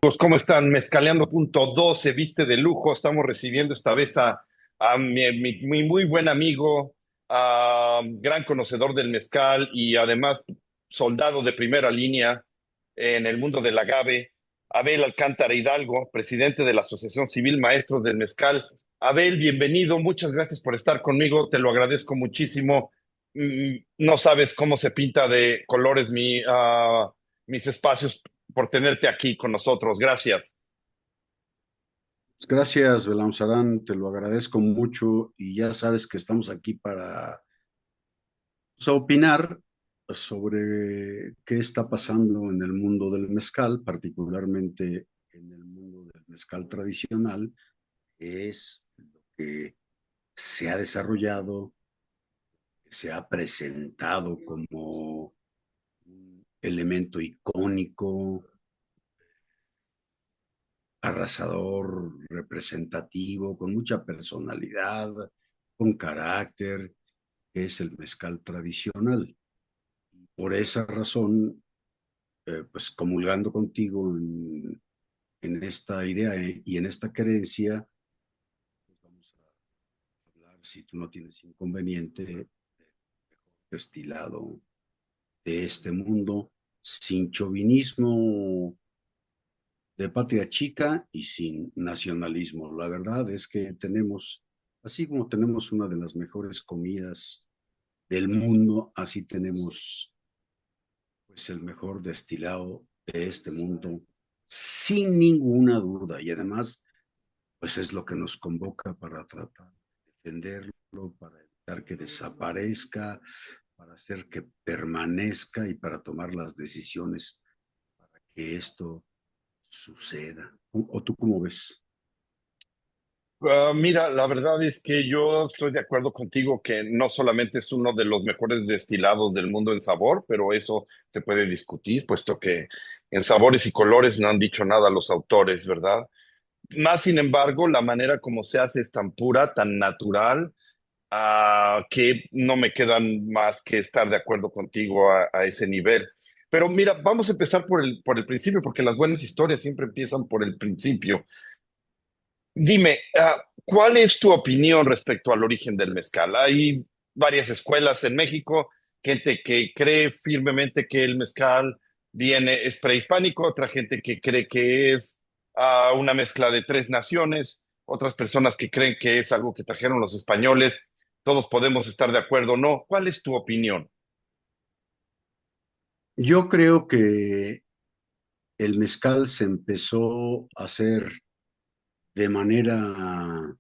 Pues, ¿cómo están? Mezcaleando.2 se viste de lujo. Estamos recibiendo esta vez a mi muy buen amigo, gran conocedor del mezcal y además soldado de primera línea en el mundo del agave, Abel Alcántara Hidalgo, presidente de la Asociación Civil Maestros del Mezcal. Abel, bienvenido. Muchas gracias por estar conmigo. Te lo agradezco muchísimo. No sabes cómo se pinta de colores mis espacios por tenerte aquí con nosotros. Gracias. Gracias, Belamzarán, te lo agradezco mucho y ya sabes que estamos aquí para opinar sobre qué está pasando en el mundo del mezcal, particularmente en el mundo del mezcal tradicional, que es lo que se ha desarrollado, se ha presentado como un elemento icónico, arrasador, representativo, con mucha personalidad, con carácter, que es el mezcal tradicional. Por esa razón, pues comulgando contigo en esta idea y en esta creencia, pues vamos a hablar, si tú no tienes inconveniente, del mejor destilado de este mundo, sin chauvinismo de patria chica y sin nacionalismo. La verdad es que tenemos, así como tenemos una de las mejores comidas del mundo, así tenemos pues el mejor destilado de este mundo, sin ninguna duda. Y además, pues es lo que nos convoca para tratar de defenderlo, para evitar que desaparezca, para hacer que permanezca y para tomar las decisiones para que esto suceda. ¿O tú cómo ves? Mira, la verdad es que yo estoy de acuerdo contigo que no solamente es uno de los mejores destilados del mundo en sabor, pero eso se puede discutir, puesto que en sabores y colores no han dicho nada los autores, ¿verdad? Más sin embargo, la manera como se hace es tan pura, tan natural, que no me quedan más que estar de acuerdo contigo a ese nivel. Pero mira, vamos a empezar por el principio, porque las buenas historias siempre empiezan por el principio. Dime, ¿cuál es tu opinión respecto al origen del mezcal? Hay varias escuelas en México, gente que cree firmemente que el mezcal es prehispánico, otra gente que cree que es una mezcla de tres naciones, otras personas que creen que es algo que trajeron los españoles. Todos podemos estar de acuerdo o no. ¿Cuál es tu opinión? Yo creo que el mezcal se empezó a hacer de manera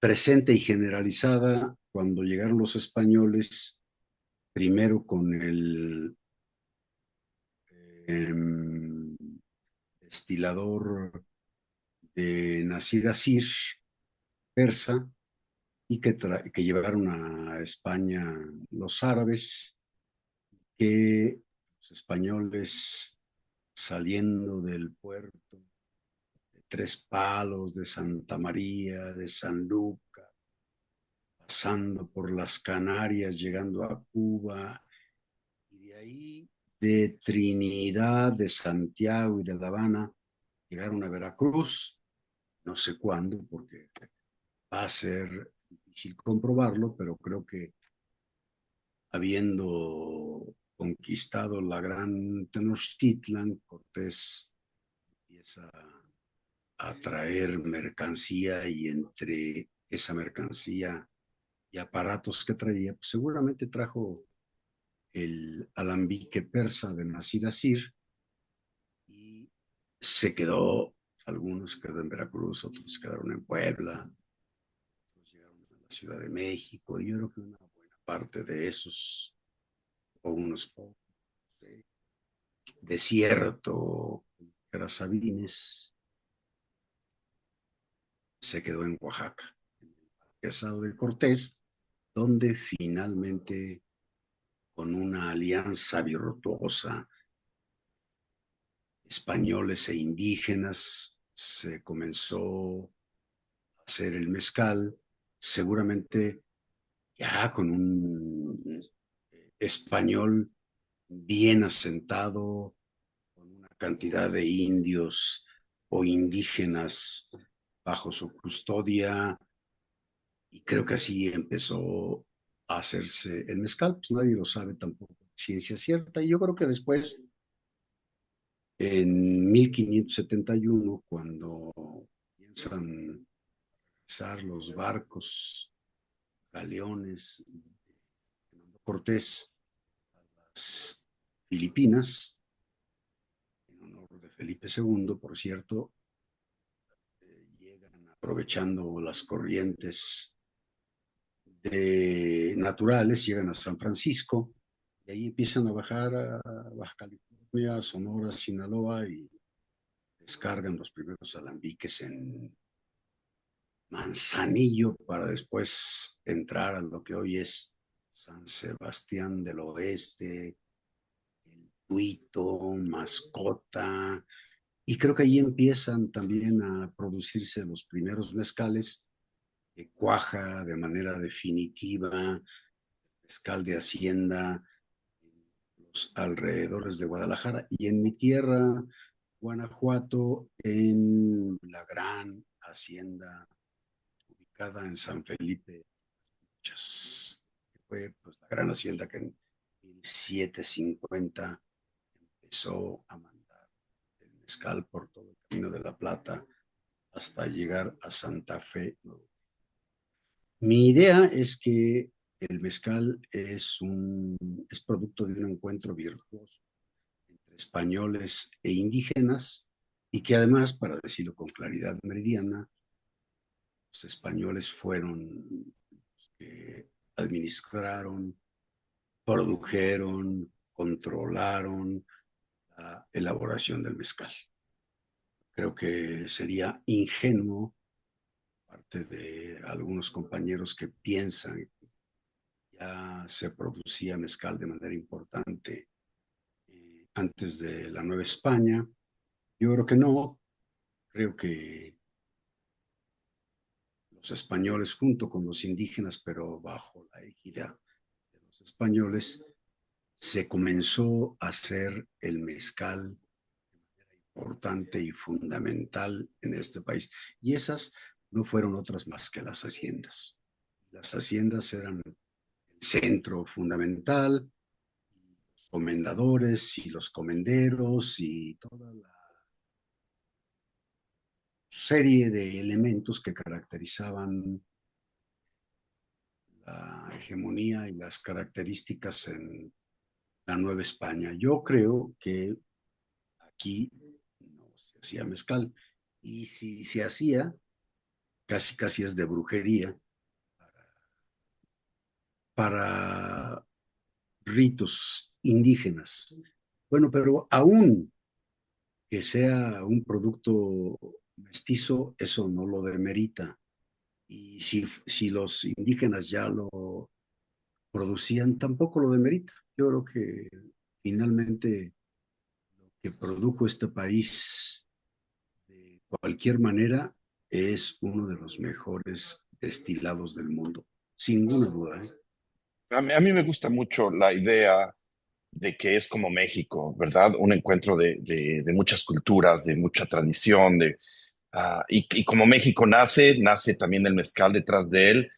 presente y generalizada cuando llegaron los españoles, primero con el em, destilador de Nasir Asir, persa, y que llevaron a España los árabes, que los españoles saliendo del puerto de Tres Palos, de Santa María, de Sanlúcar, pasando por las Canarias, llegando a Cuba, y de ahí de Trinidad, de Santiago y de La Habana, llegaron a Veracruz, no sé cuándo, porque va a ser difícil comprobarlo, pero creo que habiendo conquistado la gran Tenochtitlan, Cortés empieza a traer mercancía y entre esa mercancía y aparatos que traía, pues seguramente trajo el alambique persa de Nasir Asir y se quedó, algunos quedaron en Veracruz, otros quedaron en Puebla, otros llegaron a la Ciudad de México, y yo creo que una buena parte de esos, o unos pocos, de desierto, era Sabines, se quedó en Oaxaca, en el Marquesado de Cortés, donde finalmente, con una alianza virtuosa, españoles e indígenas, se comenzó a hacer el mezcal, seguramente ya con un español bien asentado, con una cantidad de indios o indígenas bajo su custodia, y creo que así empezó a hacerse el mezcal. Pues nadie lo sabe tampoco, ciencia cierta, y yo creo que después, en 1571, cuando comienzan a pisar los barcos, galeones de Cortés a las Filipinas, en honor de Felipe II, por cierto, llegan aprovechando las corrientes naturales, llegan a San Francisco, y ahí empiezan a bajar a Baja California, Sonora, Sinaloa, y descargan los primeros alambiques en Manzanillo para después entrar a lo que hoy es San Sebastián del Oeste, El Tuito, Mascota, y creo que ahí empiezan también a producirse los primeros mezcales que cuaja de manera definitiva, mezcal de hacienda, en los alrededores de Guadalajara y en mi tierra, Guanajuato, en la gran hacienda ubicada en San Felipe, que fue pues, la gran hacienda que en 1750 empezó a mandar el mezcal por todo el Camino de la Plata hasta llegar a Santa Fe. Mi idea es que el mezcal es producto de un encuentro virtuoso entre españoles e indígenas, y que además, para decirlo con claridad meridiana, los españoles fueron los que administraron, produjeron, controlaron la elaboración del mezcal. Creo que sería ingenuo parte de algunos compañeros que piensan que ya se producía mezcal de manera importante antes de la Nueva España. Yo creo que no, creo que los españoles junto con los indígenas, pero bajo la égida de los españoles, se comenzó a hacer el mezcal importante y fundamental en este país. Y esas no fueron otras más que las haciendas. Las haciendas eran el centro fundamental, los comendadores y los comenderos y toda la serie de elementos que caracterizaban la hegemonía y las características en la Nueva España. Yo creo que aquí no se hacía mezcal, y si se hacía, casi casi es de brujería para ritos indígenas. Bueno, pero aún que sea un producto mestizo, eso no lo demerita. Y si los indígenas ya lo producían, tampoco lo demerita. Yo creo que finalmente lo que produjo este país de cualquier manera es uno de los mejores destilados del mundo, sin ninguna duda, ¿eh? A mí me gusta mucho la idea de que es como México, ¿verdad? Un encuentro de muchas culturas, de mucha tradición, y como México nace también el mezcal detrás de él,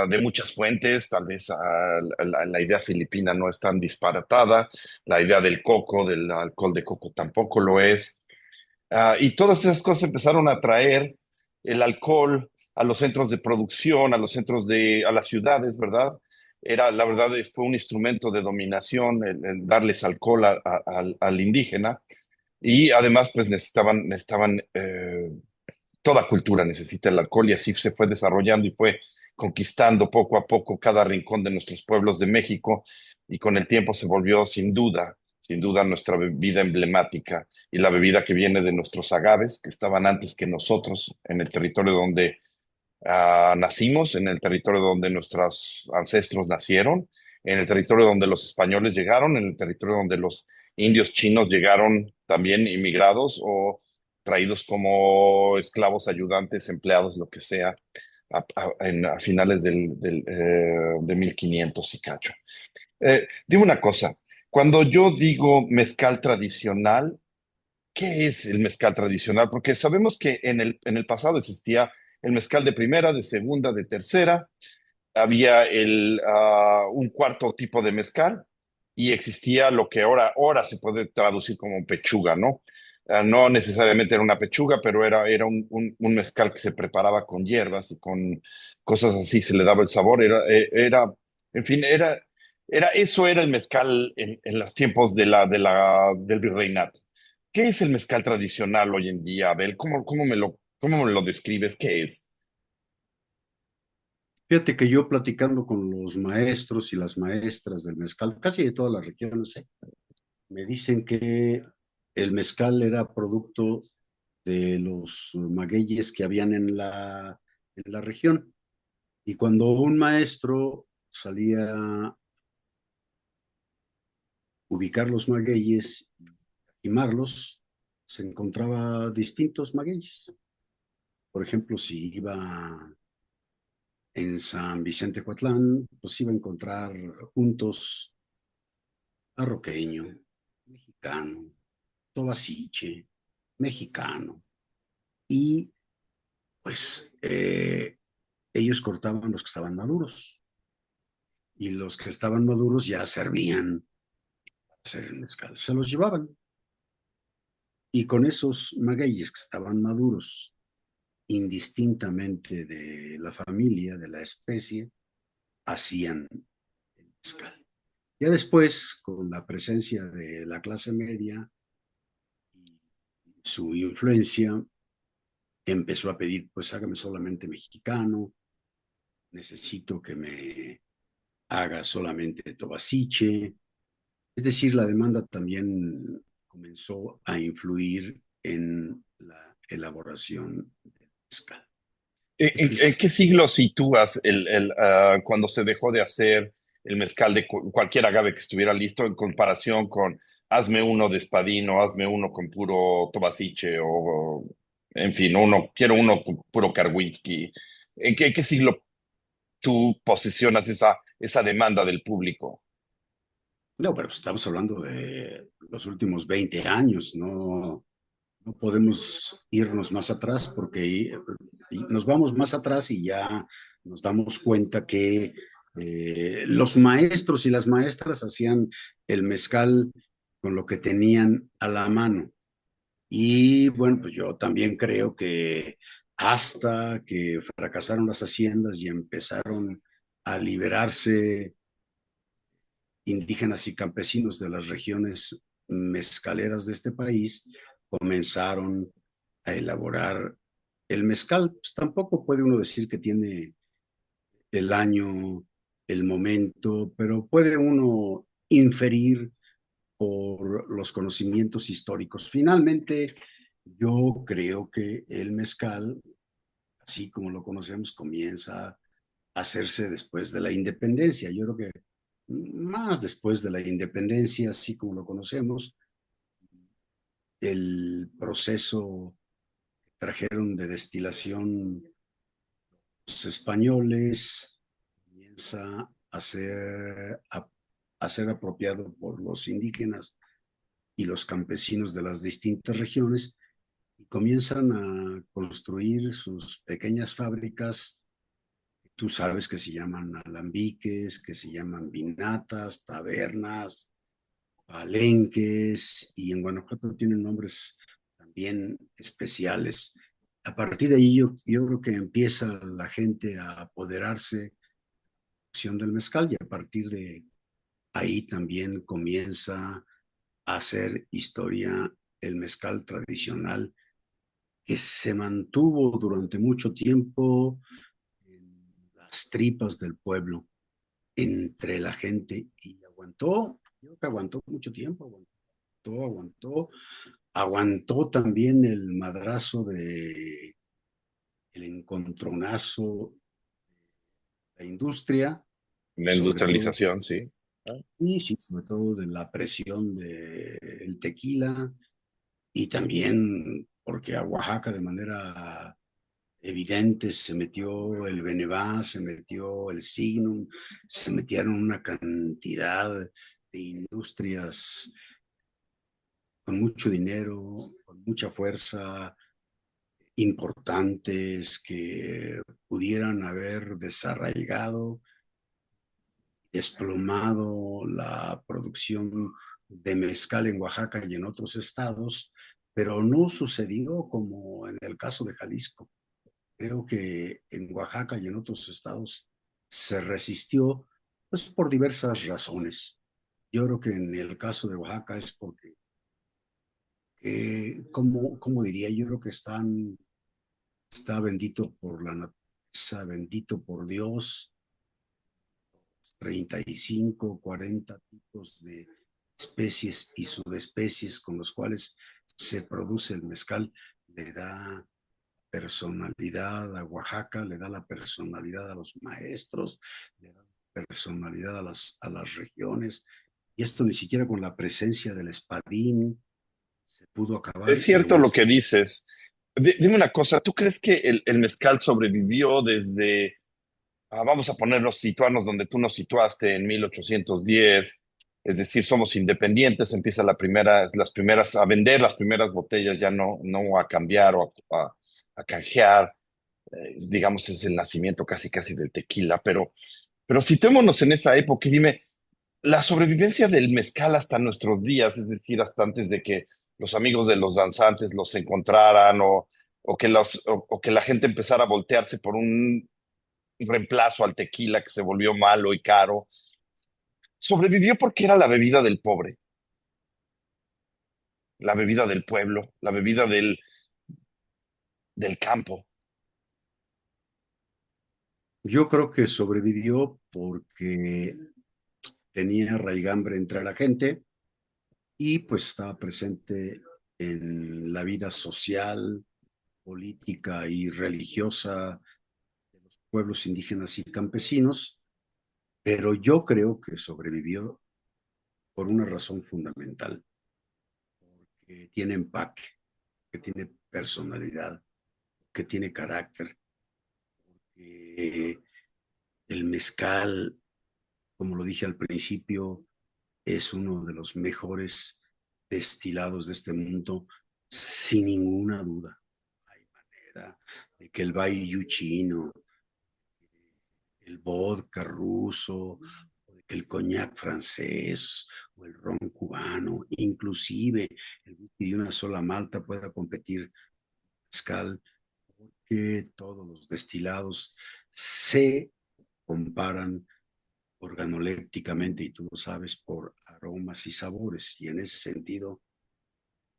de muchas fuentes, tal vez la idea filipina no es tan disparatada, la idea del coco, del alcohol de coco tampoco lo es. Y todas esas cosas empezaron a traer el alcohol a los centros de producción, a las ciudades, ¿verdad? La verdad, fue un instrumento de dominación el darles alcohol al indígena. Y además, pues necesitaban toda cultura necesita el alcohol, y así se fue desarrollando y fue conquistando poco a poco cada rincón de nuestros pueblos de México, y con el tiempo se volvió sin duda nuestra bebida emblemática, y la bebida que viene de nuestros agaves, que estaban antes que nosotros en el territorio donde nacimos, en el territorio donde nuestros ancestros nacieron, en el territorio donde los españoles llegaron, en el territorio donde los indios chinos llegaron también inmigrados o traídos como esclavos, ayudantes, empleados, lo que sea, a finales de 1500 y cacho. Dime una cosa, cuando yo digo mezcal tradicional, ¿qué es el mezcal tradicional? Porque sabemos que en el pasado existía el mezcal de primera, de segunda, de tercera, había un cuarto tipo de mezcal y existía lo que ahora se puede traducir como pechuga, ¿no? No necesariamente era una pechuga, pero era un mezcal que se preparaba con hierbas y con cosas así, se le daba el sabor, en fin, eso era el mezcal en los tiempos del virreinato. ¿Qué es el mezcal tradicional hoy en día, Abel? ¿Cómo me lo describes? ¿Qué es? Fíjate que yo platicando con los maestros y las maestras del mezcal, casi de todas las regiones, me dicen que el mezcal era producto de los magueyes que habían en la región. Y cuando un maestro salía a ubicar los magueyes y quemarlos, se encontraba distintos magueyes. Por ejemplo, si iba en San Vicente Coatlán, pues iba a encontrar juntos arroqueño, mexicano, tobaciche, mexicano. Y pues ellos cortaban los que estaban maduros y los que estaban maduros ya servían para hacer el mezcal. Se los llevaban y con esos magueyes que estaban maduros, indistintamente de la familia, de la especie, hacían el mezcal. Ya después, con la presencia de la clase media y su influencia, empezó a pedir, pues hágame solamente mexicano, necesito que me haga solamente tobaciche. Es decir, la demanda también comenzó a influir en la elaboración del mezcal. ¿En, Este en es, qué siglo sitúas cuando se dejó de hacer el mezcal de cualquier agave que estuviera listo en comparación con hazme uno de espadín o hazme uno con puro tobaciche en fin, quiero uno con puro Karwinski? ¿En qué siglo tú posicionas esa demanda del público? no, pero estamos hablando de los últimos 20 años, no, no podemos irnos más atrás porque nos vamos más atrás y ya nos damos cuenta que los maestros y las maestras hacían el mezcal con lo que tenían a la mano. Y bueno, pues yo también creo que hasta que fracasaron las haciendas y empezaron a liberarse indígenas y campesinos de las regiones mezcaleras de este país, comenzaron a elaborar el mezcal. Pues tampoco puede uno decir que tiene el año, el momento, pero puede uno inferir por los conocimientos históricos. Finalmente, yo creo que el mezcal, así como lo conocemos, comienza a hacerse después de la independencia. Yo creo que más después de la independencia, así como lo conocemos, el proceso que trajeron de destilación los españoles comienza a ser apropiado por los indígenas y los campesinos de las distintas regiones y comienzan a construir sus pequeñas fábricas. Tú sabes que se llaman alambiques, que se llaman vinatas, tabernas, palenques, y en Guanajuato tienen nombres también especiales. A partir de ahí yo creo que empieza la gente a apoderarse de la acción del mezcal y a partir de ahí también comienza a hacer historia el mezcal tradicional que se mantuvo durante mucho tiempo en las tripas del pueblo, entre la gente, y aguantó, yo creo que aguantó mucho tiempo, aguantó también el madrazo de el encontronazo de la industria, La sobre todo, industrialización, sí. y sí, sobre todo de la presión del tequila, y también porque a Oaxaca de manera evidente se metió el Benevá, se metió el Signum, se metieron una cantidad de industrias con mucho dinero, con mucha fuerza, importantes que pudieran haber desarraigado, desplomado la producción de mezcal en Oaxaca y en otros estados, pero no sucedió como en el caso de Jalisco. Creo que en Oaxaca y en otros estados se resistió, pues por diversas razones. Yo creo que en el caso de Oaxaca es porque, ¿cómo diría? Yo creo que está bendito por la naturaleza, bendito por Dios, 35, 40 tipos de especies y subespecies con los cuales se produce el mezcal, le da personalidad a Oaxaca, le da la personalidad a los maestros, le da personalidad a las regiones, y esto ni siquiera con la presencia del espadín se pudo Es acabar, y cierto aún lo así. que dices. Dime una cosa, ¿tú crees que el mezcal sobrevivió desde, vamos a ponernos, situarnos donde tú nos situaste en 1810? Es decir, somos independientes, empieza las primeras a vender las primeras botellas, ya no a cambiar o a canjear, digamos, es el nacimiento casi casi del tequila, pero situémonos en esa época y dime, la sobrevivencia del mezcal hasta nuestros días, es decir, hasta antes de que los amigos de los danzantes los encontraran o que la gente empezara a voltearse por un reemplazo al tequila que se volvió malo y caro, sobrevivió porque era la bebida del pobre, la bebida del pueblo, la bebida del campo. Yo creo que sobrevivió porque tenía raigambre entre la gente y pues estaba presente en la vida social, política y religiosa de los pueblos indígenas y campesinos, pero yo creo que sobrevivió por una razón fundamental, que tiene empaque, que tiene personalidad, que tiene carácter, que el mezcal, como lo dije al principio, es uno de los mejores destilados de este mundo, sin ninguna duda. Hay manera de que el Baiyu chino, el vodka ruso, que el coñac francés o el ron cubano, inclusive el whisky de una sola malta pueda competir mezcal, porque todos los destilados se comparan organolépticamente, y tú lo sabes, por aromas y sabores, y en ese sentido,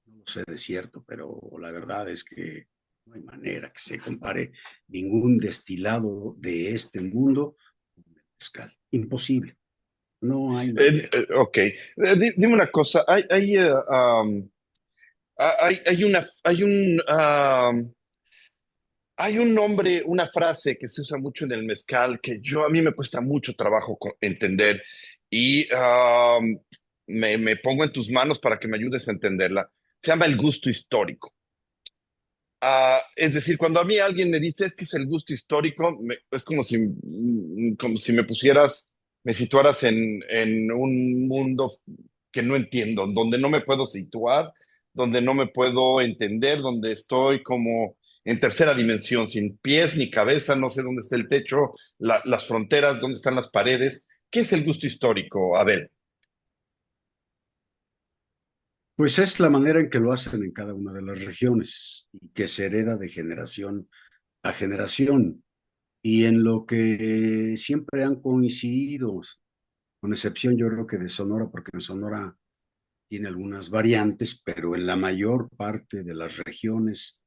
no lo sé de cierto, pero la verdad es que no hay manera que se compare ningún destilado de este mundo con el mezcal. Imposible, no hay manera. Ok. Dime una cosa, hay un nombre, una frase que se usa mucho en el mezcal que a mí me cuesta mucho trabajo entender y me pongo en tus manos para que me ayudes a entenderla. Se llama el gusto histórico. Es decir, cuando a mí alguien me dice es que es el gusto histórico, es como si me situaras en un mundo que no entiendo, donde no me puedo situar, donde no me puedo entender, donde estoy como en tercera dimensión, sin pies ni cabeza, no sé dónde está el techo, las fronteras, dónde están las paredes. ¿Qué es el gusto histórico? A ver, Pues es la manera en que lo hacen en cada una de las regiones y que se hereda de generación a generación, y en lo que siempre han coincidido, con excepción yo creo que de Sonora, porque en Sonora tiene algunas variantes, pero en la mayor parte de las regiones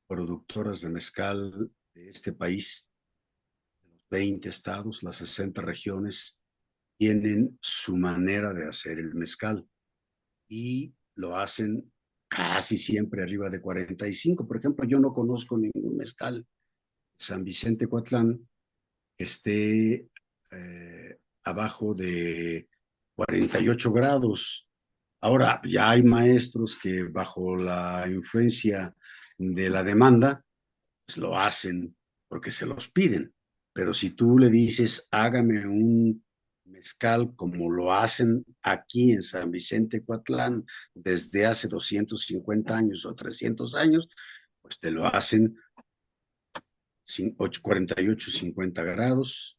productoras de mezcal de este país, los 20 estados, las 60 regiones, tienen su manera de hacer el mezcal y lo hacen casi siempre arriba de 45. Por ejemplo, yo no conozco ningún mezcal San Vicente Coatlán que esté abajo de 48 grados. Ahora, ya hay maestros que bajo la influencia de la demanda, pues lo hacen porque se los piden. Pero si tú le dices, hágame un mezcal como lo hacen aquí en San Vicente Coatlán desde hace 250 años o 300 años, pues te lo hacen 48, 50 grados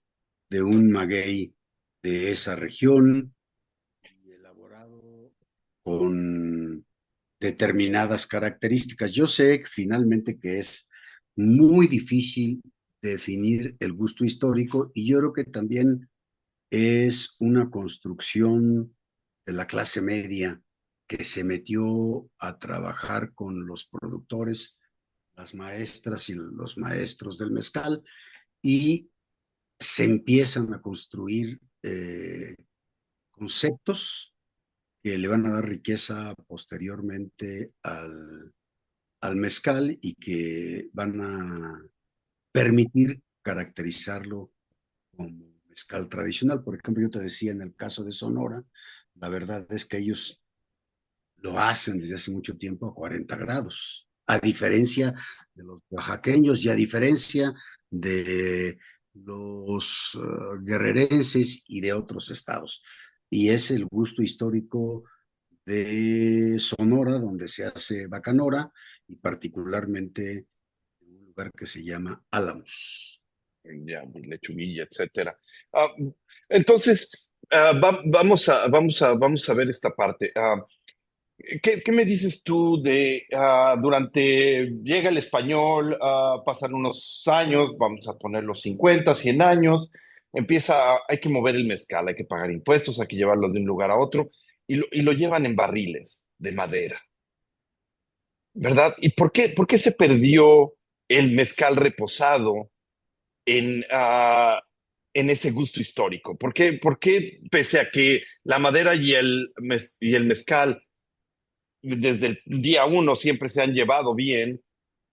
de un maguey de esa región y elaborado con determinadas características. Yo sé finalmente que es muy difícil definir el gusto histórico y yo creo que también es una construcción de la clase media que se metió a trabajar con los productores, las maestras y los maestros del mezcal y se empiezan a construir conceptos que le van a dar riqueza posteriormente al mezcal y que van a permitir caracterizarlo como mezcal tradicional. Por ejemplo, yo te decía en el caso de Sonora, la verdad es que ellos lo hacen desde hace mucho tiempo a 40 grados, a diferencia de los oaxaqueños y a diferencia de los guerrerenses y de otros estados. Y es el gusto histórico de Sonora, donde se hace bacanora, y particularmente en un lugar que se llama Álamos. Ya, pues, lechuguilla, etcétera. Ah, entonces, vamos a ver esta parte. ¿Qué me dices tú de llega el español, pasan unos años, vamos a poner los 50, 100 años, hay que mover el mezcal, hay que pagar impuestos, hay que llevarlo de un lugar a otro, y lo llevan en barriles de madera, ¿verdad? ¿Y por qué se perdió el mezcal reposado en, ah, en ese gusto histórico? ¿Por qué, pese a que la madera y el mezcal desde el día uno siempre se han llevado bien,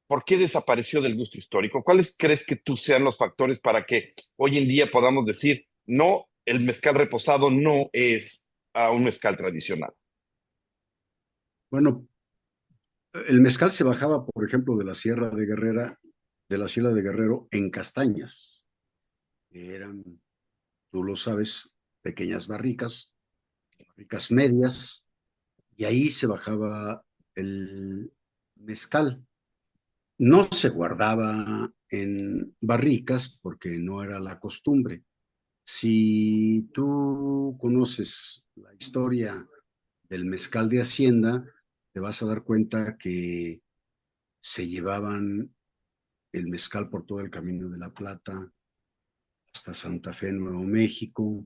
por qué desapareció del gusto histórico? ¿Cuáles crees que tú sean los factores para que hoy en día podamos decir, no, el mezcal reposado no es un mezcal tradicional? Bueno, el mezcal se bajaba, por ejemplo, de la Sierra de Guerrera, de la Sierra de Guerrero en castañas, que eran, tú lo sabes, pequeñas barricas, barricas medias, y ahí se bajaba el mezcal. No se guardaba en barricas porque no era la costumbre. Si tú conoces la historia del mezcal de Hacienda, te vas a dar cuenta que se llevaban el mezcal por todo el Camino de la Plata hasta Santa Fe, Nuevo México,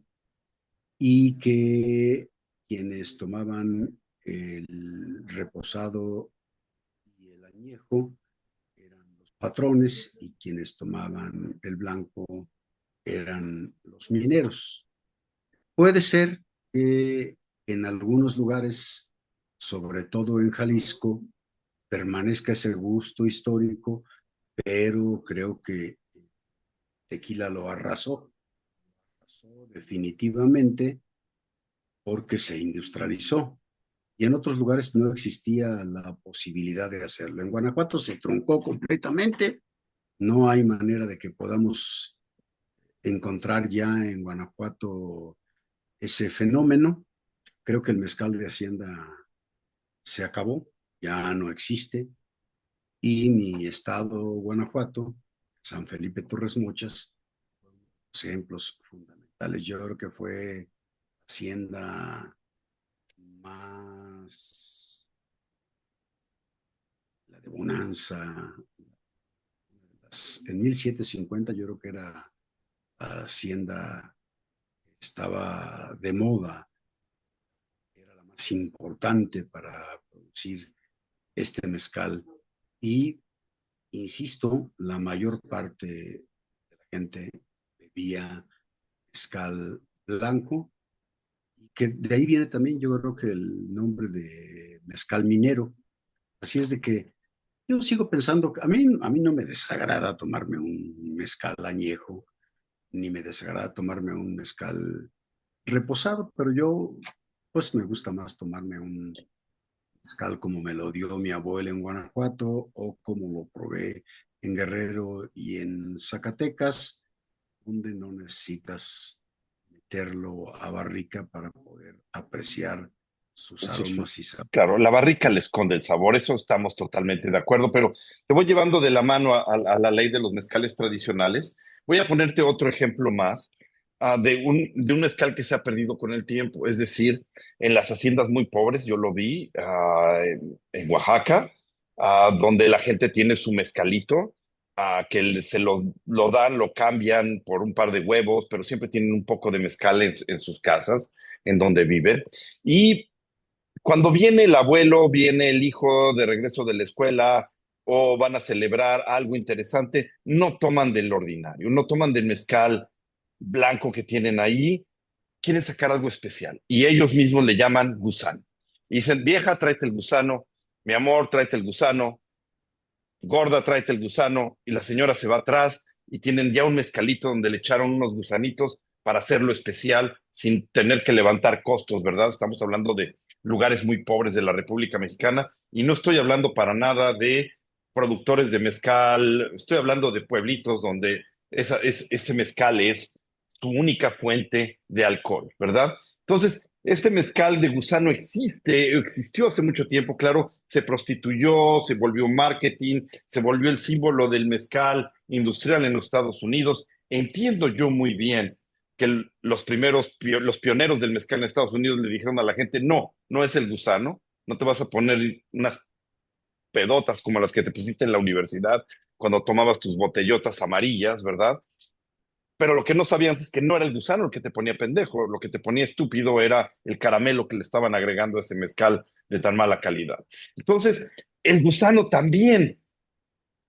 y que quienes tomaban el reposado y el añejo eran los patrones y quienes tomaban el blanco eran los mineros. Puede ser que en algunos lugares, sobre todo en Jalisco, permanezca ese gusto histórico, pero creo que Tequila lo arrasó definitivamente porque se industrializó. Y en otros lugares no existía la posibilidad de hacerlo. En Guanajuato se truncó completamente. No hay manera de que podamos encontrar ya en Guanajuato ese fenómeno. Creo que el mezcal de Hacienda se acabó, ya no existe. Y mi estado, Guanajuato, San Felipe Torres Mochas, ejemplos fundamentales. Yo creo que fue Hacienda más la de Bonanza. En 1750 yo creo que era Hacienda, estaba de moda, era la más importante para producir este mezcal. Y, insisto, la mayor parte de la gente bebía mezcal blanco, y que de ahí viene también yo creo que el nombre de mezcal minero. Así es de que yo sigo pensando que a mí no me desagrada tomarme un mezcal añejo, ni me desagrada tomarme un mezcal reposado, pero yo pues me gusta más tomarme un mezcal como me lo dio mi abuela en Guanajuato o como lo probé en Guerrero y en Zacatecas, donde no necesitas meterlo a barrica para poder apreciar sus Eso es, aromas y sabores. claro, la barrica le esconde el sabor, eso estamos totalmente de acuerdo, pero te voy llevando de la mano a la ley de los mezcales tradicionales. Voy a ponerte otro ejemplo más, de un mezcal que se ha perdido con el tiempo, es decir, en las haciendas muy pobres, yo lo vi en Oaxaca, donde la gente tiene su mezcalito, se lo dan, lo cambian por un par de huevos, pero siempre tienen un poco de mezcal en sus casas, en donde viven. Y cuando viene el abuelo, viene el hijo de regreso de la escuela o van a celebrar algo interesante, no toman del ordinario, no toman del mezcal blanco que tienen ahí, quieren sacar algo especial y ellos mismos le llaman gusano. Y dicen, vieja, tráete el gusano, mi amor, tráete el gusano, gorda, tráete el gusano, y la señora se va atrás y tienen ya un mezcalito donde le echaron unos gusanitos para hacerlo especial sin tener que levantar costos, ¿verdad? Estamos hablando de lugares muy pobres de la República Mexicana y no estoy hablando para nada de productores de mezcal, estoy hablando de pueblitos donde ese mezcal es su única fuente de alcohol, ¿verdad? Entonces, este mezcal de gusano existió hace mucho tiempo, claro, se prostituyó, se volvió marketing, se volvió el símbolo del mezcal industrial en los Estados Unidos. Entiendo yo muy bien que los pioneros del mezcal en Estados Unidos le dijeron a la gente, no, no es el gusano, no te vas a poner unas pedotas como las que te pusiste en la universidad cuando tomabas tus botellotas amarillas, ¿verdad? Pero lo que no sabían es que no era el gusano el que te ponía pendejo, lo que te ponía estúpido era el caramelo que le estaban agregando a ese mezcal de tan mala calidad. Entonces, el gusano también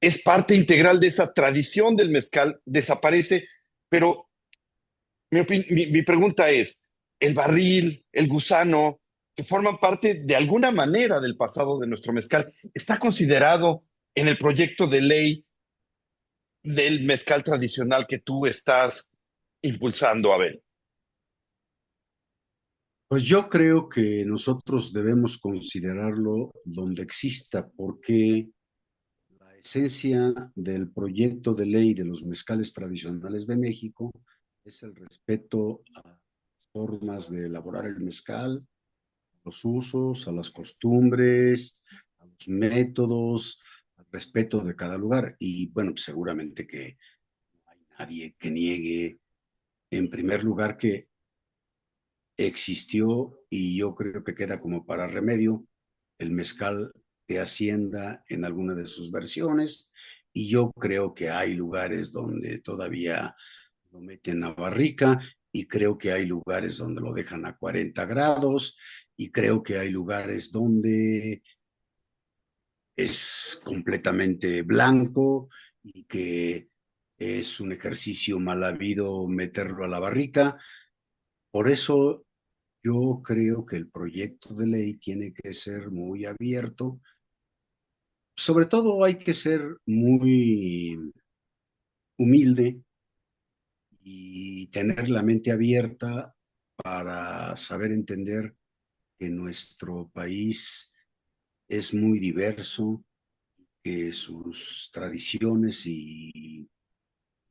es parte integral de esa tradición del mezcal, desaparece, pero mi pregunta es, ¿el barril, el gusano, que forman parte de alguna manera del pasado de nuestro mezcal, está considerado en el proyecto de ley del mezcal tradicional que tú estás impulsando, Abel? Pues yo creo que nosotros debemos considerarlo donde exista, porque la esencia del proyecto de ley de los mezcales tradicionales de México es el respeto a las formas de elaborar el mezcal, a los usos, a las costumbres, a los métodos, al respeto de cada lugar. Y bueno, pues seguramente que no hay nadie que niegue, en primer lugar, que existió y yo creo que queda como para remedio el mezcal de Hacienda en alguna de sus versiones y yo creo que hay lugares donde todavía lo meten a barrica y creo que hay lugares donde lo dejan a 40 grados y creo que hay lugares donde es completamente blanco y que es un ejercicio mal habido meterlo a la barrica. Por eso yo creo que el proyecto de ley tiene que ser muy abierto. Sobre todo hay que ser muy humilde y tener la mente abierta para saber entender que nuestro país es muy diverso, que sus tradiciones y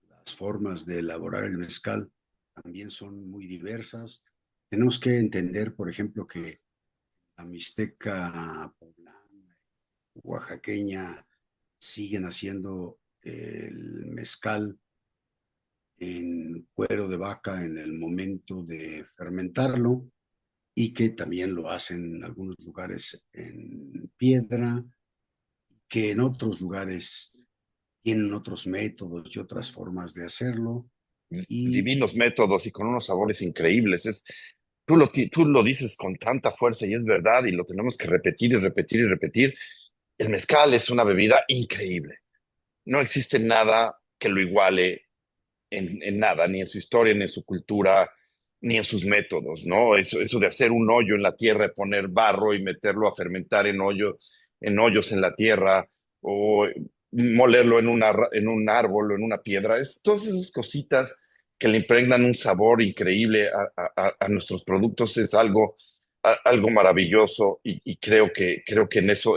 las formas de elaborar el mezcal también son muy diversas. Tenemos que entender, por ejemplo, que la mixteca poblana, oaxaqueña, siguen haciendo el mezcal en cuero de vaca en el momento de fermentarlo y que también lo hacen en algunos lugares en piedra, que en otros lugares tienen otros métodos y otras formas de hacerlo. Y Divinos métodos y con unos sabores increíbles. Tú lo dices con tanta fuerza y es verdad y lo tenemos que repetir y repetir y repetir. El mezcal es una bebida increíble. No existe nada que lo iguale en nada, ni en su historia, ni en su cultura, ni en sus métodos, ¿no? Eso de hacer un hoyo en la tierra, de poner barro y meterlo a fermentar en hoyos en la tierra, o molerlo en un árbol o en una piedra, todas esas cositas que le impregnan un sabor increíble a nuestros productos es algo maravilloso y creo que en eso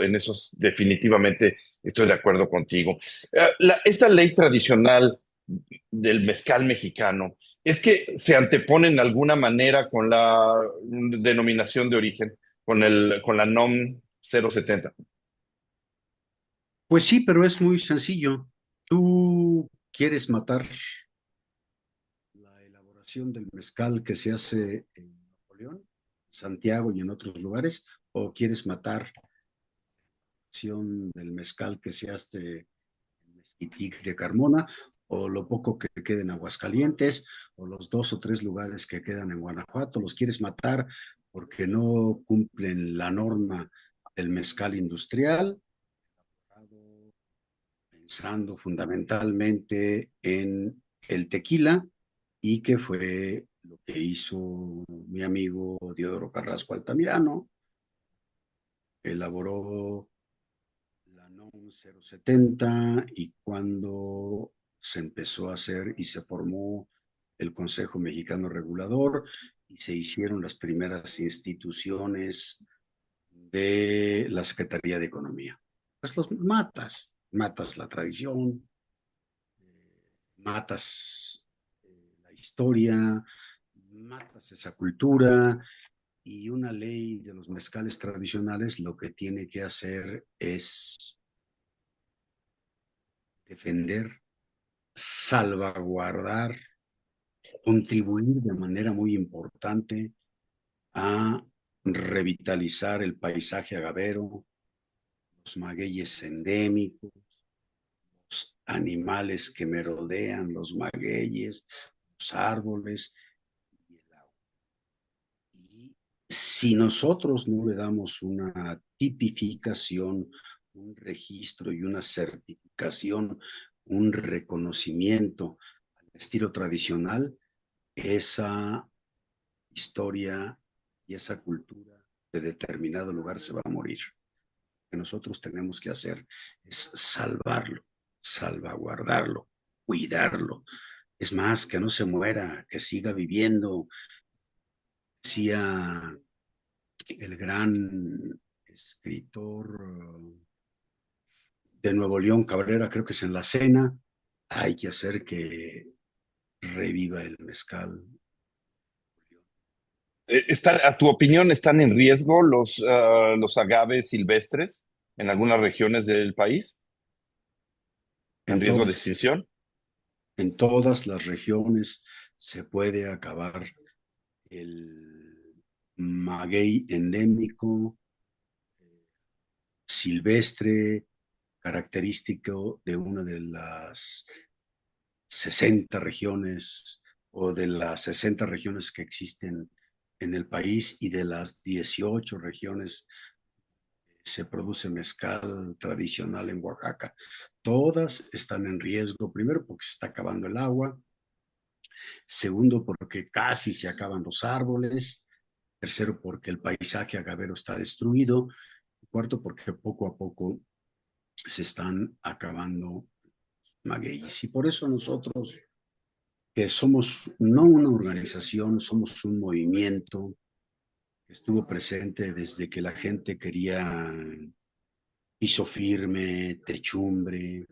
definitivamente estoy de acuerdo contigo. Esta ley tradicional del mezcal mexicano es que se anteponen de alguna manera con la denominación de origen, con la NOM 070. Pues sí, pero es muy sencillo. Tú quieres matar la elaboración del mezcal que se hace en Napoleón, Santiago y en otros lugares, o quieres matar la elaboración del mezcal que se hace en Mezquitic de Carmona, o lo poco que queda en Aguascalientes, o los dos o tres lugares que quedan en Guanajuato, los quieres matar porque no cumplen la norma del mezcal industrial, pensando fundamentalmente en el tequila y que fue lo que hizo mi amigo Diodoro Carrasco Altamirano, elaboró la NOM 070 y cuando se empezó a hacer y se formó el Consejo Mexicano Regulador y se hicieron las primeras instituciones de la Secretaría de Economía. Pues los matas la tradición, matas la historia, matas esa cultura y una ley de los mezcales tradicionales lo que tiene que hacer es defender, salvaguardar, contribuir de manera muy importante a revitalizar el paisaje agavero, los magueyes endémicos, los animales que merodean los magueyes, los árboles y el agua. Y si nosotros no le damos una tipificación, un registro y una certificación, un reconocimiento al estilo tradicional, esa historia y esa cultura de determinado lugar se va a morir. Lo que nosotros tenemos que hacer es salvarlo, salvaguardarlo, cuidarlo. Es más, que no se muera, que siga viviendo. Decía el gran escritor de Nuevo León, Cabrera, creo que es en La Cena, hay que hacer que reviva el mezcal. ¿A tu opinión están en riesgo los agaves silvestres en algunas regiones del país? ¿En En riesgo de todas, extinción? en todas las regiones se puede acabar el maguey endémico, silvestre, característico de una de las 60 regiones o de las 60 regiones que existen en el país y de las 18 regiones se produce mezcal tradicional en Oaxaca. Todas están en riesgo, primero porque se está acabando el agua, segundo porque casi se acaban los árboles, tercero porque el paisaje agavero está destruido, cuarto porque poco a poco se están acabando magueyes. Y por eso nosotros, que somos no una organización, somos un movimiento que estuvo presente desde que la gente quería piso firme, techumbre,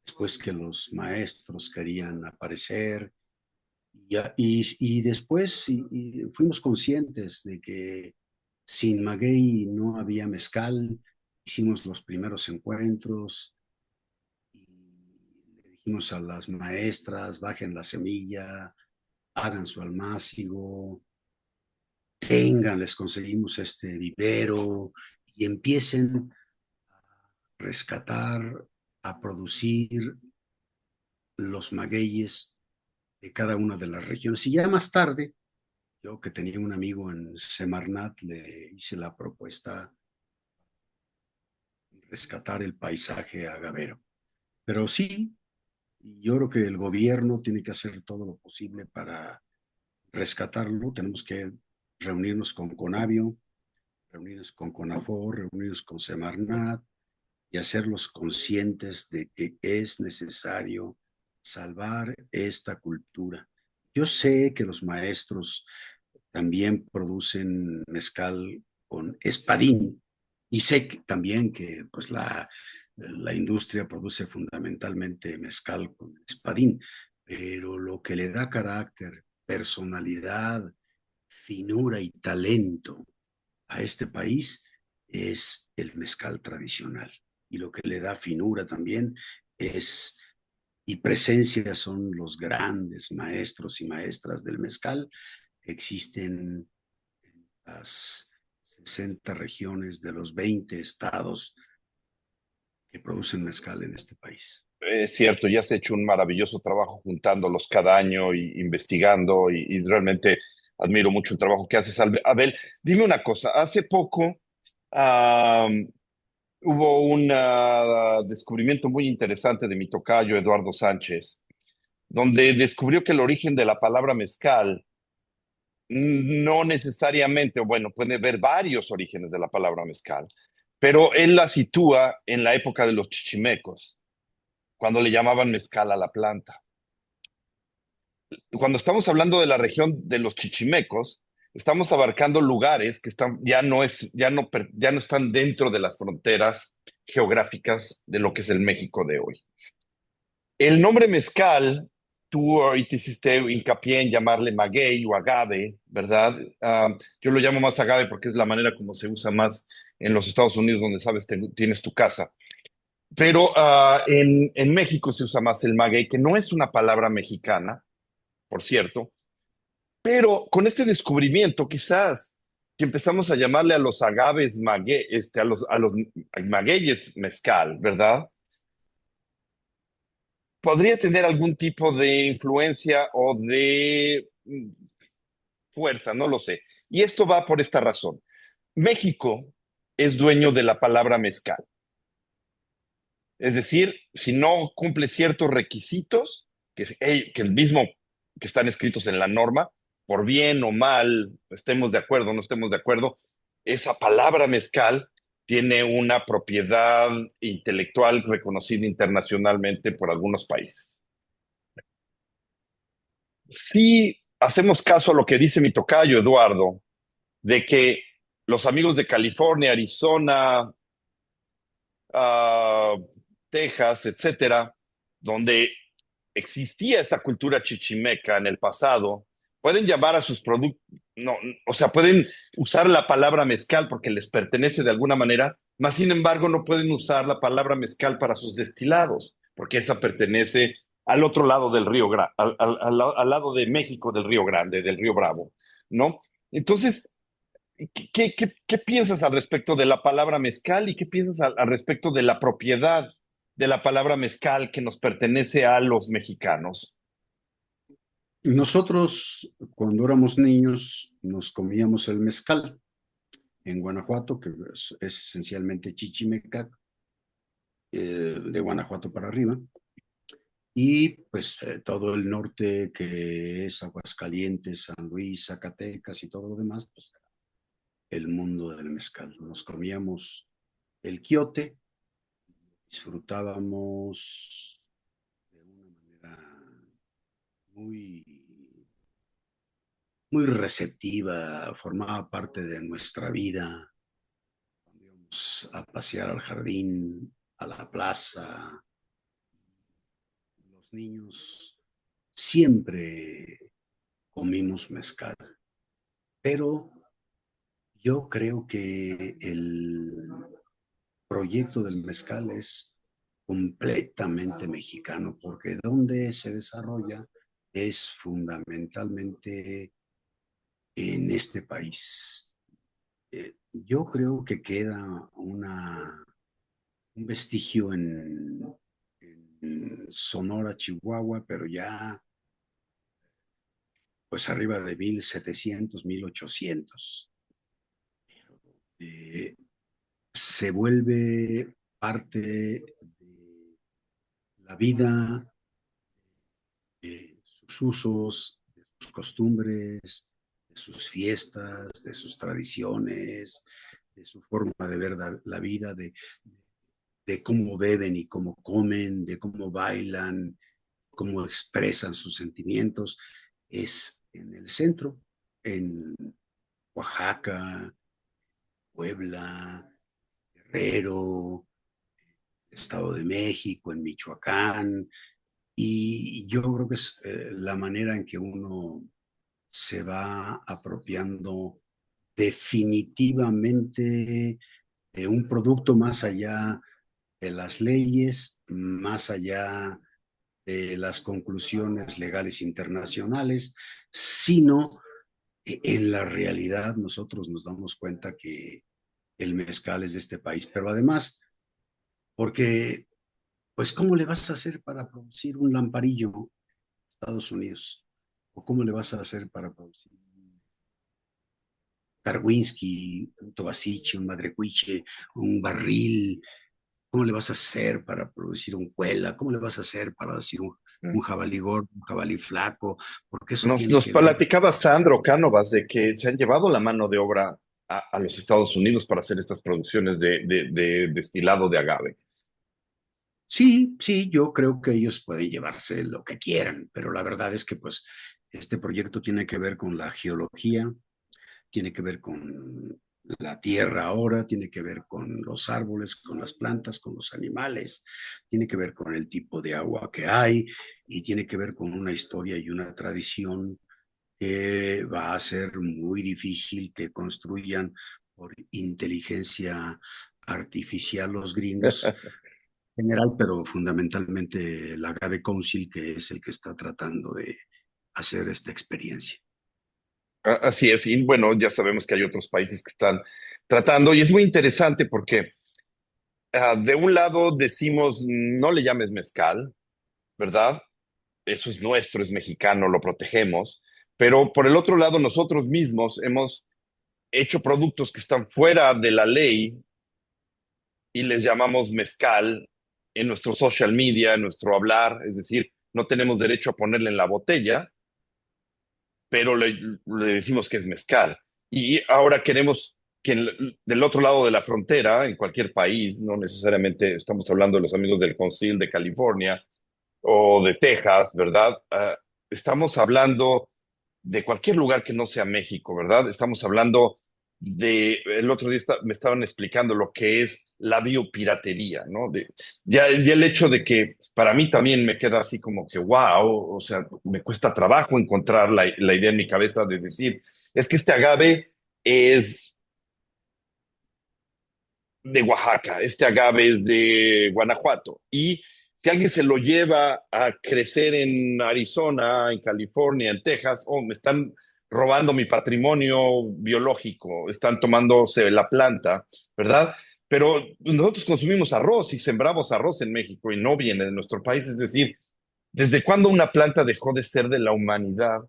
después que los maestros querían aparecer, y después fuimos conscientes de que sin maguey no había mezcal, hicimos los primeros encuentros y le dijimos a las maestras, bajen la semilla, hagan su almácigo, tengan, les conseguimos este vivero y empiecen a rescatar, a producir los magueyes de cada una de las regiones. Y ya más tarde, yo que tenía un amigo en Semarnat, le hice la propuesta de rescatar el paisaje agavero. Pero sí, yo creo que el gobierno tiene que hacer todo lo posible para rescatarlo. Tenemos que reunirnos con Conavio, reunirnos con CONAFOR, reunirnos con Semarnat y hacerlos conscientes de que es necesario salvar esta cultura. Yo sé que los maestros también producen mezcal con espadín y sé también que pues la industria produce fundamentalmente mezcal con espadín, pero lo que le da carácter, personalidad, finura y talento a este país es el mezcal tradicional. Y lo que le da finura también es y presencia son los grandes maestros y maestras del mezcal que existen en las 60 regiones de los 20 estados que producen mezcal en este país. Es cierto, ya has hecho un maravilloso trabajo juntándolos cada año y investigando y realmente admiro mucho el trabajo que haces. Abel, dime una cosa, hace poco ah, hubo un descubrimiento muy interesante de mi tocayo Eduardo Sánchez, donde descubrió que el origen de la palabra mezcal no necesariamente, o bueno, puede haber varios orígenes de la palabra mezcal, pero él la sitúa en la época de los chichimecos, cuando le llamaban mezcal a la planta. Cuando estamos hablando de la región de los chichimecos, estamos abarcando lugares que están, ya no están dentro de las fronteras geográficas de lo que es el México de hoy. El nombre mezcal, tú ahorita hiciste hincapié en llamarle maguey o agave, ¿verdad? Yo lo llamo más agave porque es la manera como se usa más en los Estados Unidos, donde sabes, tienes tu casa. Pero en México se usa más el maguey, que no es una palabra mexicana, por cierto, pero con este descubrimiento, quizás que empezamos a llamarle a los agaves a los magueyes mezcal, ¿verdad? Podría tener algún tipo de influencia o de fuerza, no lo sé. Y esto va por esta razón. México es dueño de la palabra mezcal. Es decir, si no cumple ciertos requisitos, que el mismo que están escritos en la norma, por bien o mal, estemos de acuerdo o no estemos de acuerdo, esa palabra mezcal tiene una propiedad intelectual reconocida internacionalmente por algunos países. Si hacemos caso a lo que dice mi tocayo Eduardo, de que los amigos de California, Arizona, ah, Texas, etcétera, donde existía esta cultura chichimeca en el pasado, pueden llamar a sus productos, no, o sea, pueden usar la palabra mezcal porque les pertenece de alguna manera, mas sin embargo no pueden usar la palabra mezcal para sus destilados, porque esa pertenece al otro lado del río, al lado de México, del Río Grande, del Río Bravo, ¿no? Entonces, ¿qué piensas al respecto de la palabra mezcal y qué piensas al respecto de la propiedad de la palabra mezcal que nos pertenece a los mexicanos? Nosotros, cuando éramos niños, nos comíamos el mezcal en Guanajuato, que es esencialmente chichimeca, de Guanajuato para arriba, y pues todo el norte que es Aguascalientes, San Luis, Zacatecas y todo lo demás, pues el mundo del mezcal. Nos comíamos el quiote, disfrutábamos de una manera muy, muy receptiva, formaba parte de nuestra vida. Cuando íbamos a pasear al jardín, a la plaza, los niños siempre comimos mezcal, pero yo creo que el proyecto del mezcal es completamente mexicano, porque donde se desarrolla es fundamentalmente en este país. Yo creo que queda un vestigio en Sonora, Chihuahua, pero ya pues arriba de 1700, 1800. Eh, Se vuelve parte de la vida, de sus usos, de sus costumbres, de sus fiestas, de sus tradiciones, de su forma de ver la vida, de cómo beben y cómo comen, de cómo bailan, cómo expresan sus sentimientos. Es en el centro, en Oaxaca, Puebla, Guerrero, Estado de México, en Michoacán, Y yo creo que es la manera en que uno se va apropiando definitivamente de un producto más allá de las leyes, más allá de las conclusiones legales internacionales, sino que en la realidad nosotros nos damos cuenta que el mezcal es de este país, pero además, porque, pues, ¿cómo le vas a hacer para producir un lamparillo en Estados Unidos? ¿O cómo le vas a hacer para producir un Karwinski, un Tobasiche, un Madrecuiche, un barril? ¿Cómo le vas a hacer para producir un cuela? ¿Cómo le vas a hacer para decir un jabalí gordo, un jabalí flaco? Porque eso tiene Nos que ver. platicaba Sandro Cánovas de que se han llevado la mano de obra a los Estados Unidos para hacer estas producciones de destilado de agave. Sí, sí, yo creo que ellos pueden llevarse lo que quieran, pero la verdad es que pues este proyecto tiene que ver con la geología, tiene que ver con la tierra ahora, tiene que ver con los árboles, con las plantas, con los animales, tiene que ver con el tipo de agua que hay y tiene que ver con una historia y una tradición que va a ser muy difícil que construyan por inteligencia artificial los gringos en general, pero fundamentalmente la Agave Council, que es el que está tratando de hacer esta experiencia. Así es, y bueno, ya sabemos que hay otros países que están tratando, y es muy interesante porque de un lado decimos, no le llames mezcal, ¿verdad? Eso es nuestro, es mexicano, lo protegemos, pero por el otro lado nosotros mismos hemos hecho productos que están fuera de la ley y les llamamos mezcal en nuestro social media, en nuestro hablar, es decir, no tenemos derecho a ponerle en la botella, pero le decimos que es mezcal. Y ahora queremos que del otro lado de la frontera, en cualquier país, no necesariamente estamos hablando de los amigos del Concil de California o de Texas, ¿verdad? Estamos hablando de cualquier lugar que no sea México, ¿verdad? Estamos hablando el otro día me estaban explicando lo que es la biopiratería, ¿no? Ya el hecho de que para mí también me queda así como que, wow, o sea, me cuesta trabajo encontrar la idea en mi cabeza de decir, es que este agave es de Oaxaca, este agave es de Guanajuato. Y si alguien se lo lleva a crecer en Arizona, en California, en Texas, oh, me están robando mi patrimonio biológico, están tomándose la planta, ¿verdad? Pero nosotros consumimos arroz y sembramos arroz en México y no viene de nuestro país. Es decir, ¿desde cuándo una planta dejó de ser de la humanidad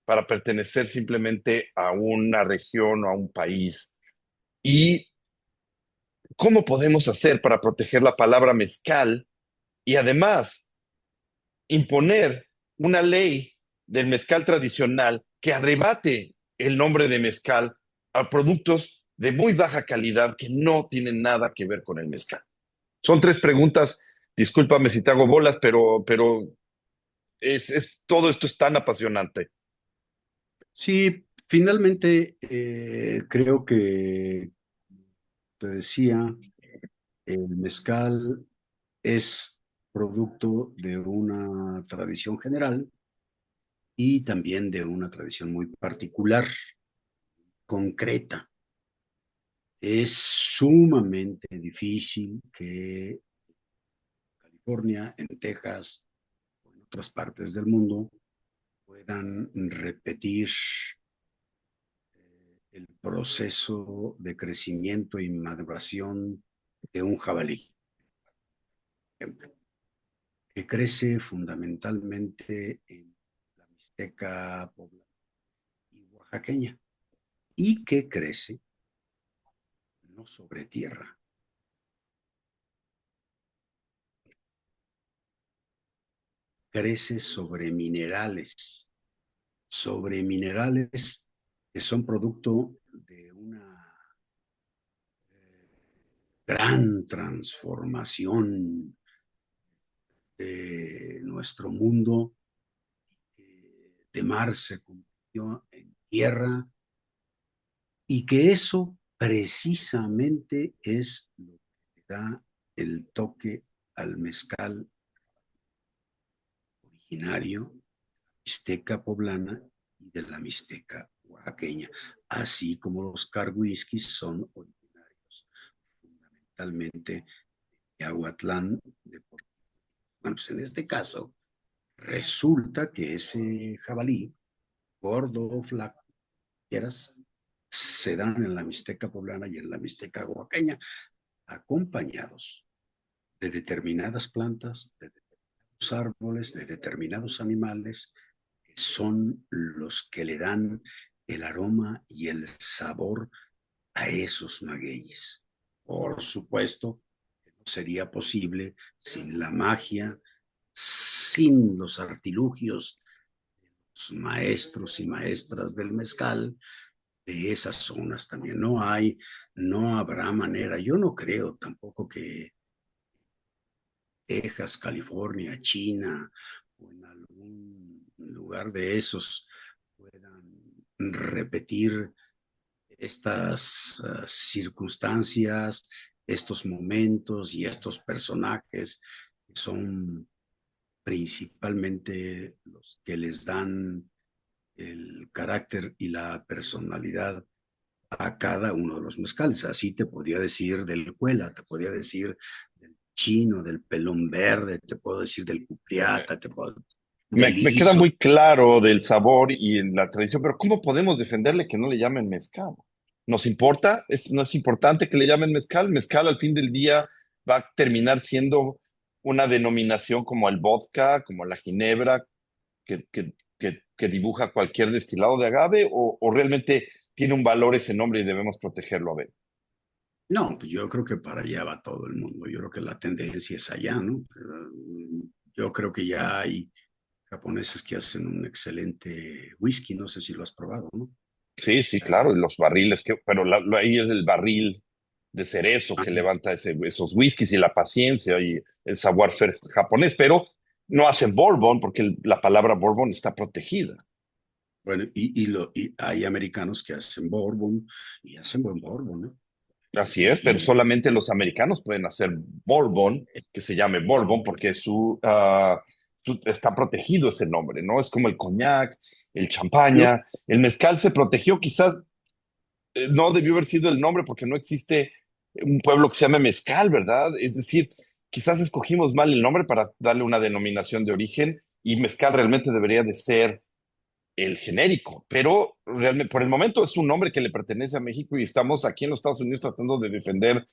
para pertenecer simplemente a una región o a un país? Y ¿cómo podemos hacer para proteger la palabra mezcal y además imponer una ley del mezcal tradicional que arrebate el nombre de mezcal a productos de muy baja calidad que no tienen nada que ver con el mezcal? Son tres preguntas, discúlpame si te hago bolas, pero todo esto es tan apasionante. Sí, finalmente creo que te decía, el mezcal es producto de una tradición general y también de una tradición muy particular, concreta. Es sumamente difícil que en California, en Texas o en otras partes del mundo puedan repetir el proceso de crecimiento y maduración de un jabalí, por ejemplo, que crece fundamentalmente en la Mixteca poblana y oaxaqueña, y que crece no sobre tierra, crece sobre minerales que son producto de una gran transformación de nuestro mundo, que de mar se convirtió en tierra, y que eso precisamente es lo que da el toque al mezcal. originario mixteca poblana y de la mixteca oaxaqueña, así como los carhuiskis son originarios fundamentalmente de Aguatlán de Portugal. Bueno, pues en este caso resulta que ese jabalí, gordo o flaco, quieras, se dan en la mixteca poblana y en la mixteca oaxaqueña, acompañados de determinadas plantas, de determinados árboles, de determinados animales, que son los que le dan el aroma y el sabor a esos magueyes. Por supuesto, no sería posible sin la magia, sin los artilugios de los maestros y maestras del mezcal de esas zonas también. No habrá manera. Yo no creo tampoco que Texas, California, China o en algún lugar de esos puedan repetir estas circunstancias, estos momentos y estos personajes que son principalmente los que les dan el carácter y la personalidad a cada uno de los mezcales. Así te podría decir del Cuela, te podría decir del Chino, del Pelón Verde, te puedo decir del Cupriata, te puedo del Me queda Iso. muy claro del sabor y en la tradición, pero ¿cómo podemos defenderle que no le llamen mezcal? ¿Nos importa? ¿No es importante que le llamen mezcal? Mezcal al fin del día va a terminar siendo una denominación como el vodka, como la ginebra, que dibuja cualquier destilado de agave, o realmente tiene un valor ese nombre y debemos protegerlo a ver. No, pues yo creo que para allá va todo el mundo. Yo creo que la tendencia es allá, ¿no? Yo creo que ya hay japoneses que hacen un excelente whisky, no sé si lo has probado, ¿no? Sí, sí, claro, y los barriles, pero ahí es el barril de cerezo Ah, que levanta esos whiskies y la paciencia y el savoir-faire japonés, pero no hacen bourbon porque la palabra bourbon está protegida. bueno, y hay americanos que hacen bourbon y hacen buen bourbon, ¿no? Así es, pero Y solamente los americanos pueden hacer bourbon, que se llame bourbon, porque está protegido ese nombre, ¿no? Es como el coñac, el no, champaña, el mezcal se protegió, quizás no debió haber sido el nombre porque no existe un pueblo que se llame Mezcal, ¿verdad? Es decir, quizás escogimos mal el nombre para darle una denominación de origen y Mezcal realmente debería de ser el genérico, pero realmente por el momento es un nombre que le pertenece a México y estamos aquí en los Estados Unidos tratando de defender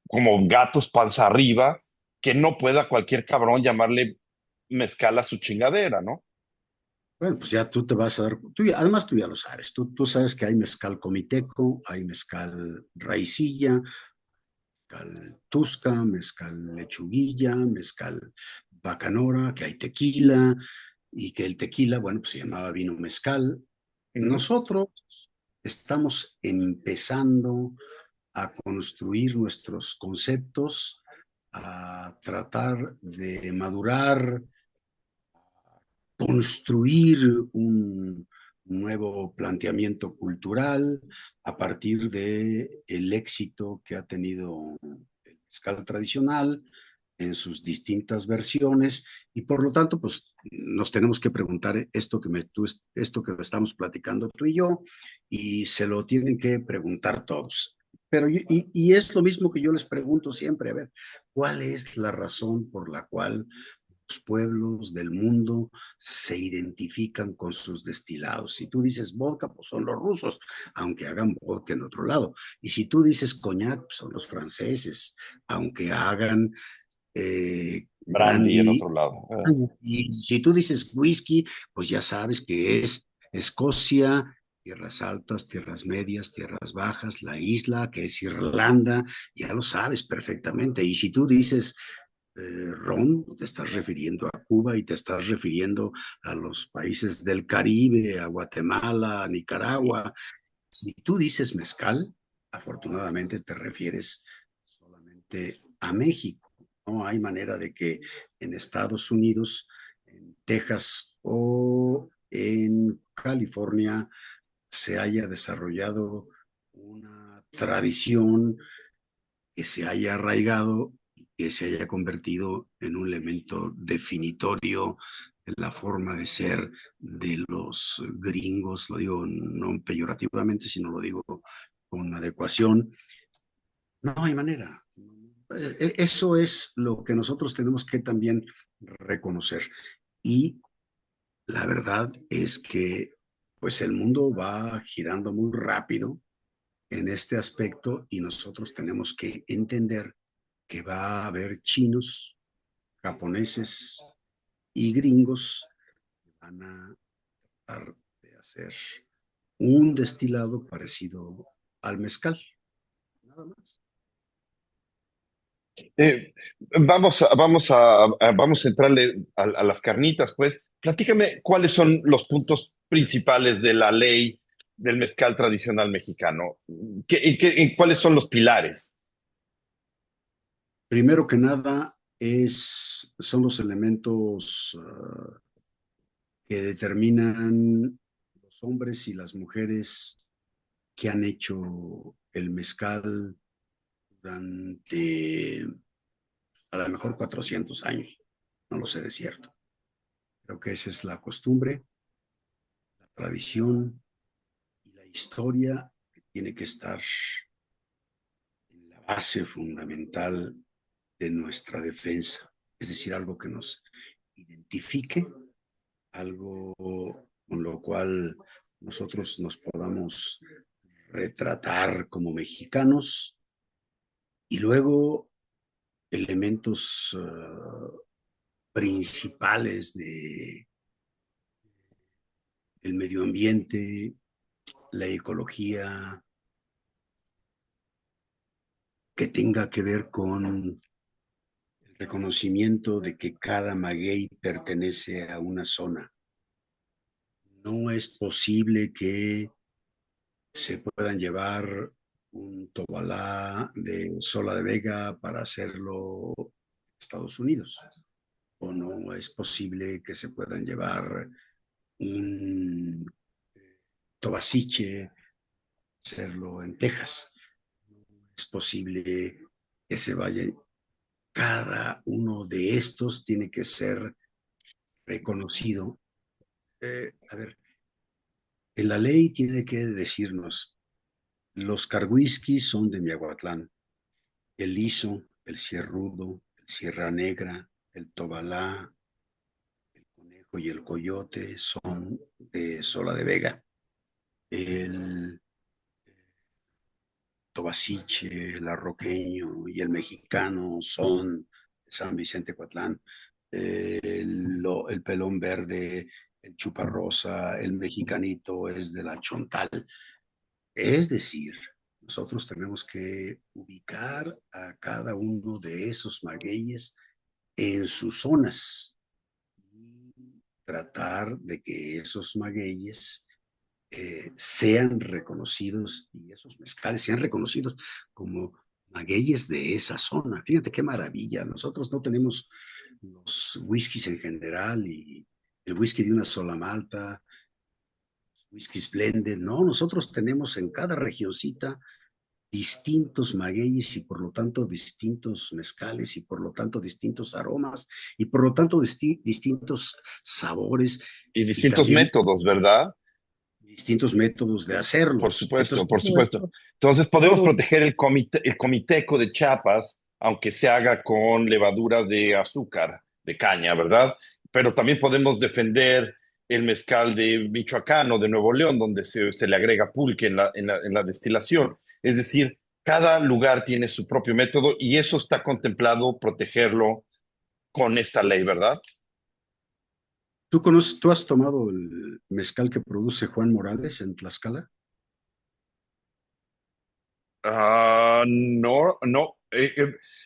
como gatos panza arriba que no pueda cualquier cabrón llamarle Mezcal a su chingadera, ¿no? bueno, pues ya tú te vas a dar, además tú ya lo sabes, tú sabes que hay mezcal comiteco, hay mezcal raicilla, mezcal tusca, mezcal lechuguilla, mezcal bacanora, que hay tequila y que el tequila, bueno, pues se llamaba vino mezcal. Ujú. Nosotros estamos empezando a construir nuestros conceptos, a tratar de madurar, construir un nuevo planteamiento cultural a partir de el éxito que ha tenido el mezcal tradicional en sus distintas versiones y por lo tanto pues nos tenemos que preguntar esto que estamos platicando tú y yo y se lo tienen que preguntar todos. Pero y es lo mismo que yo les pregunto siempre, a ver, ¿cuál es la razón por la cual los pueblos del mundo se identifican con sus destilados? Si tú dices vodka, pues son los rusos, aunque hagan vodka en otro lado. Y si tú dices coñac, pues son los franceses, aunque hagan Brandy en brandy. otro lado. Y si tú dices whisky, pues ya sabes que es Escocia, tierras altas, tierras medias, tierras bajas, la isla, que es Irlanda, ya lo sabes perfectamente. Y si tú dices ron, te estás refiriendo a Cuba y te estás refiriendo a los países del Caribe, a Guatemala, a Nicaragua. Si tú dices mezcal, afortunadamente te refieres solamente a México. No hay manera de que en Estados Unidos, en Texas o en California se haya desarrollado una tradición que se haya arraigado y que se haya convertido en un elemento definitorio la forma de ser de los gringos, lo digo no peyorativamente, sino lo digo con adecuación. No hay manera. Eso es lo que nosotros tenemos que también reconocer. Y la verdad es que pues el mundo va girando muy rápido en este aspecto y nosotros tenemos que entender que va a haber chinos, japoneses y gringos que van a tratar de hacer un destilado parecido al mezcal, nada más. Eh, vamos a entrarle a las carnitas, pues. Platícame cuáles son los puntos principales de la ley del mezcal tradicional mexicano. ¿Cuáles son los pilares? Primero que nada son los elementos que determinan los hombres y las mujeres que han hecho el mezcal durante a lo mejor 400 años. No lo sé de cierto. Creo que esa es la costumbre, la tradición y la historia que tiene que estar en la base fundamental de nuestra defensa. Es decir, algo que nos identifique, algo con lo cual nosotros nos podamos retratar como mexicanos y luego elementos principales del medio ambiente, la ecología, que tenga que ver con el reconocimiento de que cada maguey pertenece a una zona. No es posible que se puedan llevar un tobalá de Sola de Vega para hacerlo en Estados Unidos. O no es posible que se puedan llevar un tobasiche, hacerlo en Texas. Es posible que se vaya. Cada uno de estos tiene que ser reconocido. A ver, en la ley tiene que decirnos, los carwhiskis son de Miahuatlán, el liso, el cierrudo, el sierra negra, el tobalá, el conejo y el coyote son de Sola de Vega. El tobasiche, el arroqueño y el mexicano son de San Vicente Coatlán. El pelón verde, el chuparrosa, el mexicanito es de la Chontal. Es decir, nosotros tenemos que ubicar a cada uno de esos magueyes en sus zonas y tratar de que esos magueyes sean reconocidos y esos mezcales sean reconocidos como magueyes de esa zona. Fíjate qué maravilla. Nosotros no tenemos los whiskies en general y el whisky de una sola malta, whiskies blended, no, nosotros tenemos en cada regioncita distintos magueyes y por lo tanto distintos mezcales y por lo tanto distintos aromas y por lo tanto distintos sabores Y y distintos también métodos, ¿verdad? distintos métodos de Por hacerlos. supuesto, Entonces, por supuesto. Entonces podemos todo, proteger el comiteco de Chiapas, aunque se haga con levadura de azúcar, de caña, ¿verdad? Pero también podemos defender el mezcal de Michoacán o de Nuevo León, donde se le agrega pulque en la destilación. Es decir, cada lugar tiene su propio método y eso está contemplado protegerlo con esta ley, ¿verdad? ¿tú has tomado el mezcal que produce Juan Morales en Tlaxcala? No, no.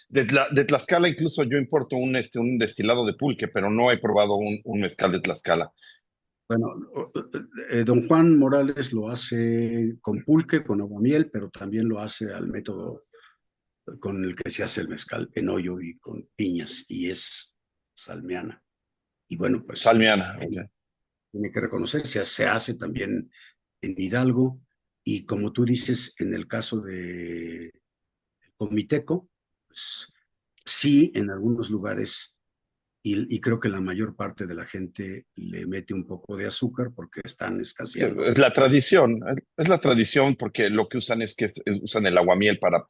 De Tlaxcala incluso yo importo un destilado de pulque, pero no he probado un mezcal de Tlaxcala. Bueno, don Juan Morales lo hace con pulque, con aguamiel, pero también lo hace al método con el que se hace el mezcal, en hoyo y con piñas, y es salmiana. Y bueno, pues Salmiana, ok. tiene que reconocer, se hace también en Hidalgo, y como tú dices, en el caso de Comiteco, pues sí, en algunos lugares y creo que la mayor parte de la gente le mete un poco de azúcar porque están escaseando. Es la tradición, es la tradición porque lo que usan es que usan el aguamiel para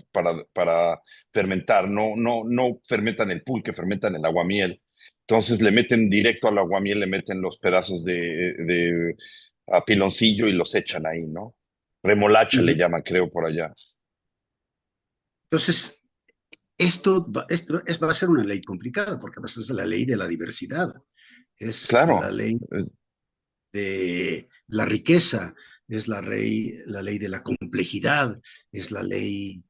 fermentar, no fermentan el pulque, fermentan el aguamiel. Entonces le meten directo al aguamiel, le meten los pedazos de piloncillo y los echan ahí, ¿no? Remolacha le Ujú. llaman, creo, por allá. Entonces, va a ser una ley complicada porque pues, es la ley de la diversidad, es la Claro, ley de la riqueza, es la ley de la complejidad, es la ley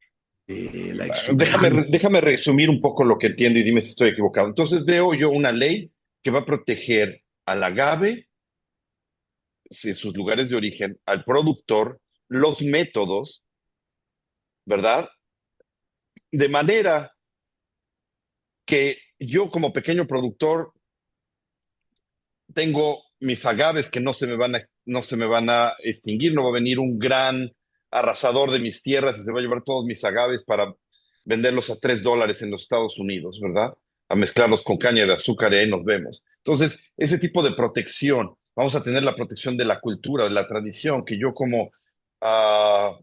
de la exuberancia. déjame resumir un poco lo que entiendo y dime si estoy equivocado. Entonces veo yo una ley que va a proteger al agave, si sus lugares de origen, al productor, los métodos, ¿verdad? De manera que yo como pequeño productor tengo mis agaves que no se me van a extinguir, no va a venir un gran arrasador de mis tierras y se va a llevar todos mis agaves para venderlos a $3 en los Estados Unidos, ¿verdad? A mezclarlos con caña de azúcar y ahí nos vemos. Entonces, ese tipo de protección, vamos a tener la protección de la cultura, de la tradición, que yo como ah,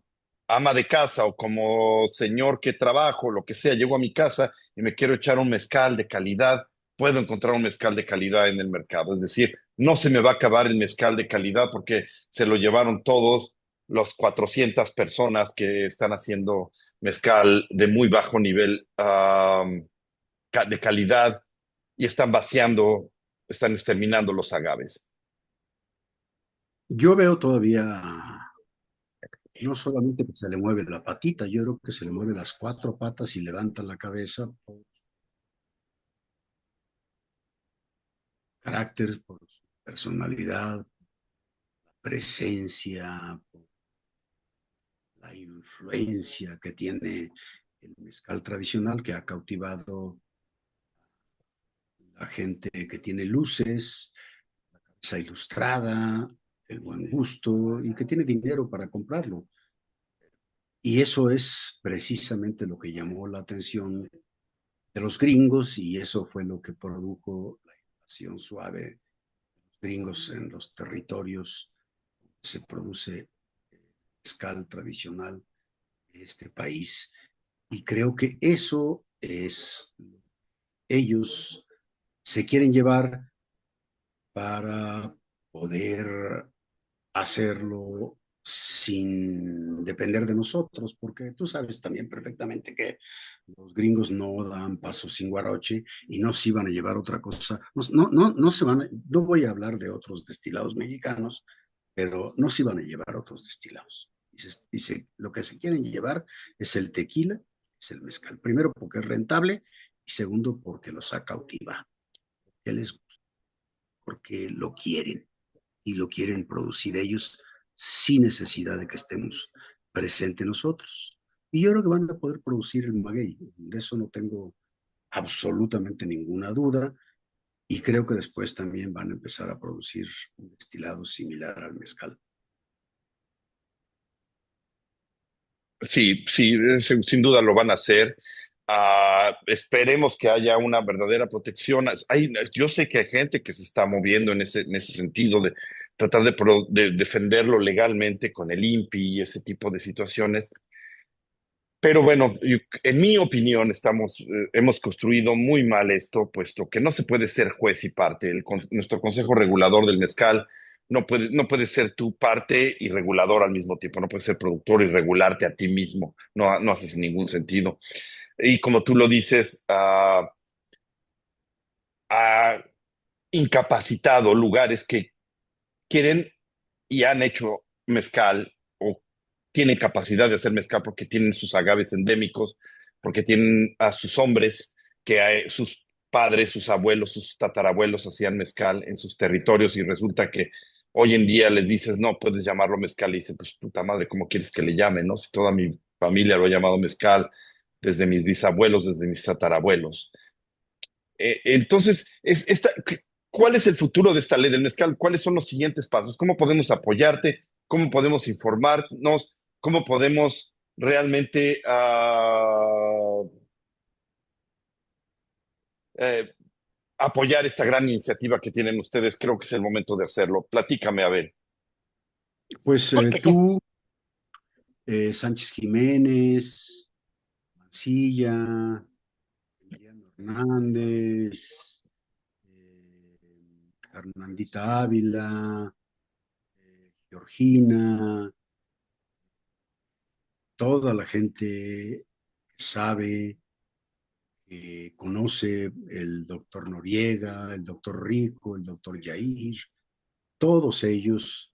ama de casa o como señor que trabajo, lo que sea, llego a mi casa y me quiero echar un mezcal de calidad, puedo encontrar un mezcal de calidad en el mercado. Es decir, no se me va a acabar el mezcal de calidad porque se lo llevaron todos los 400 personas que están haciendo mezcal de muy bajo nivel de calidad y están vaciando, están exterminando los agaves. Yo veo todavía, no solamente que se le mueve la patita, yo creo que se le mueve las cuatro patas y levanta la cabeza por carácter, por su personalidad, presencia, por la influencia que tiene el mezcal tradicional que ha cautivado a gente que tiene luces, la cabeza ilustrada, el buen gusto y que tiene dinero para comprarlo. Y eso es precisamente lo que llamó la atención de los gringos y eso fue lo que produjo la invasión suave de los gringos en los territorios donde se produce mezcal tradicional de este país. Y creo que eso es, ellos se quieren llevar para poder hacerlo sin depender de nosotros, porque tú sabes también perfectamente que los gringos no dan paso sin guarache y no se iban a llevar otra cosa. No se van no voy a hablar de otros destilados mexicanos, pero no se iban a llevar otros destilados. Dice, lo que se quieren llevar es el tequila, es el mezcal. Primero porque es rentable y segundo porque los ha cautivado. Que les gusta, porque lo quieren y lo quieren producir ellos sin necesidad de que estemos presentes nosotros. Y yo creo que van a poder producir el maguey, de eso no tengo absolutamente ninguna duda, y creo que después también van a empezar a producir un destilado similar al mezcal. Sí, sí, sin duda lo van a hacer. Esperemos que haya una verdadera protección. Yo sé que hay gente que se está moviendo en ese sentido de tratar de defenderlo legalmente con el INPI y ese tipo de situaciones. Pero bueno, en mi opinión, hemos construido muy mal esto, puesto que no se puede ser juez y parte. Nuestro Consejo Regulador del Mezcal no puede ser tu parte y regulador al mismo tiempo. No puedes ser productor y regularte a ti mismo. No hace ningún sentido. Y como tú lo dices, ha incapacitado lugares que quieren y han hecho mezcal o tienen capacidad de hacer mezcal porque tienen sus agaves endémicos, porque tienen a sus hombres sus padres, sus abuelos, sus tatarabuelos hacían mezcal en sus territorios y resulta que hoy en día les dices, no, puedes llamarlo mezcal y dice, pues puta madre, ¿cómo quieres que le llame, no? Si toda mi familia lo ha llamado mezcal, desde mis bisabuelos, desde mis tatarabuelos. Entonces, ¿cuál es el futuro de esta ley del mezcal? ¿Cuáles son los siguientes pasos? ¿Cómo podemos apoyarte? ¿Cómo podemos informarnos? ¿Cómo podemos realmente eh, apoyar esta gran iniciativa que tienen ustedes. Creo que es el momento de hacerlo. Platícame, Abel. Pues tú, Sánchez Jiménez, Mancilla, Emiliano Hernández, Hernandita Ávila, Georgina, toda la gente que sabe, conoce el doctor Noriega, el doctor Rico, el doctor Yair, todos ellos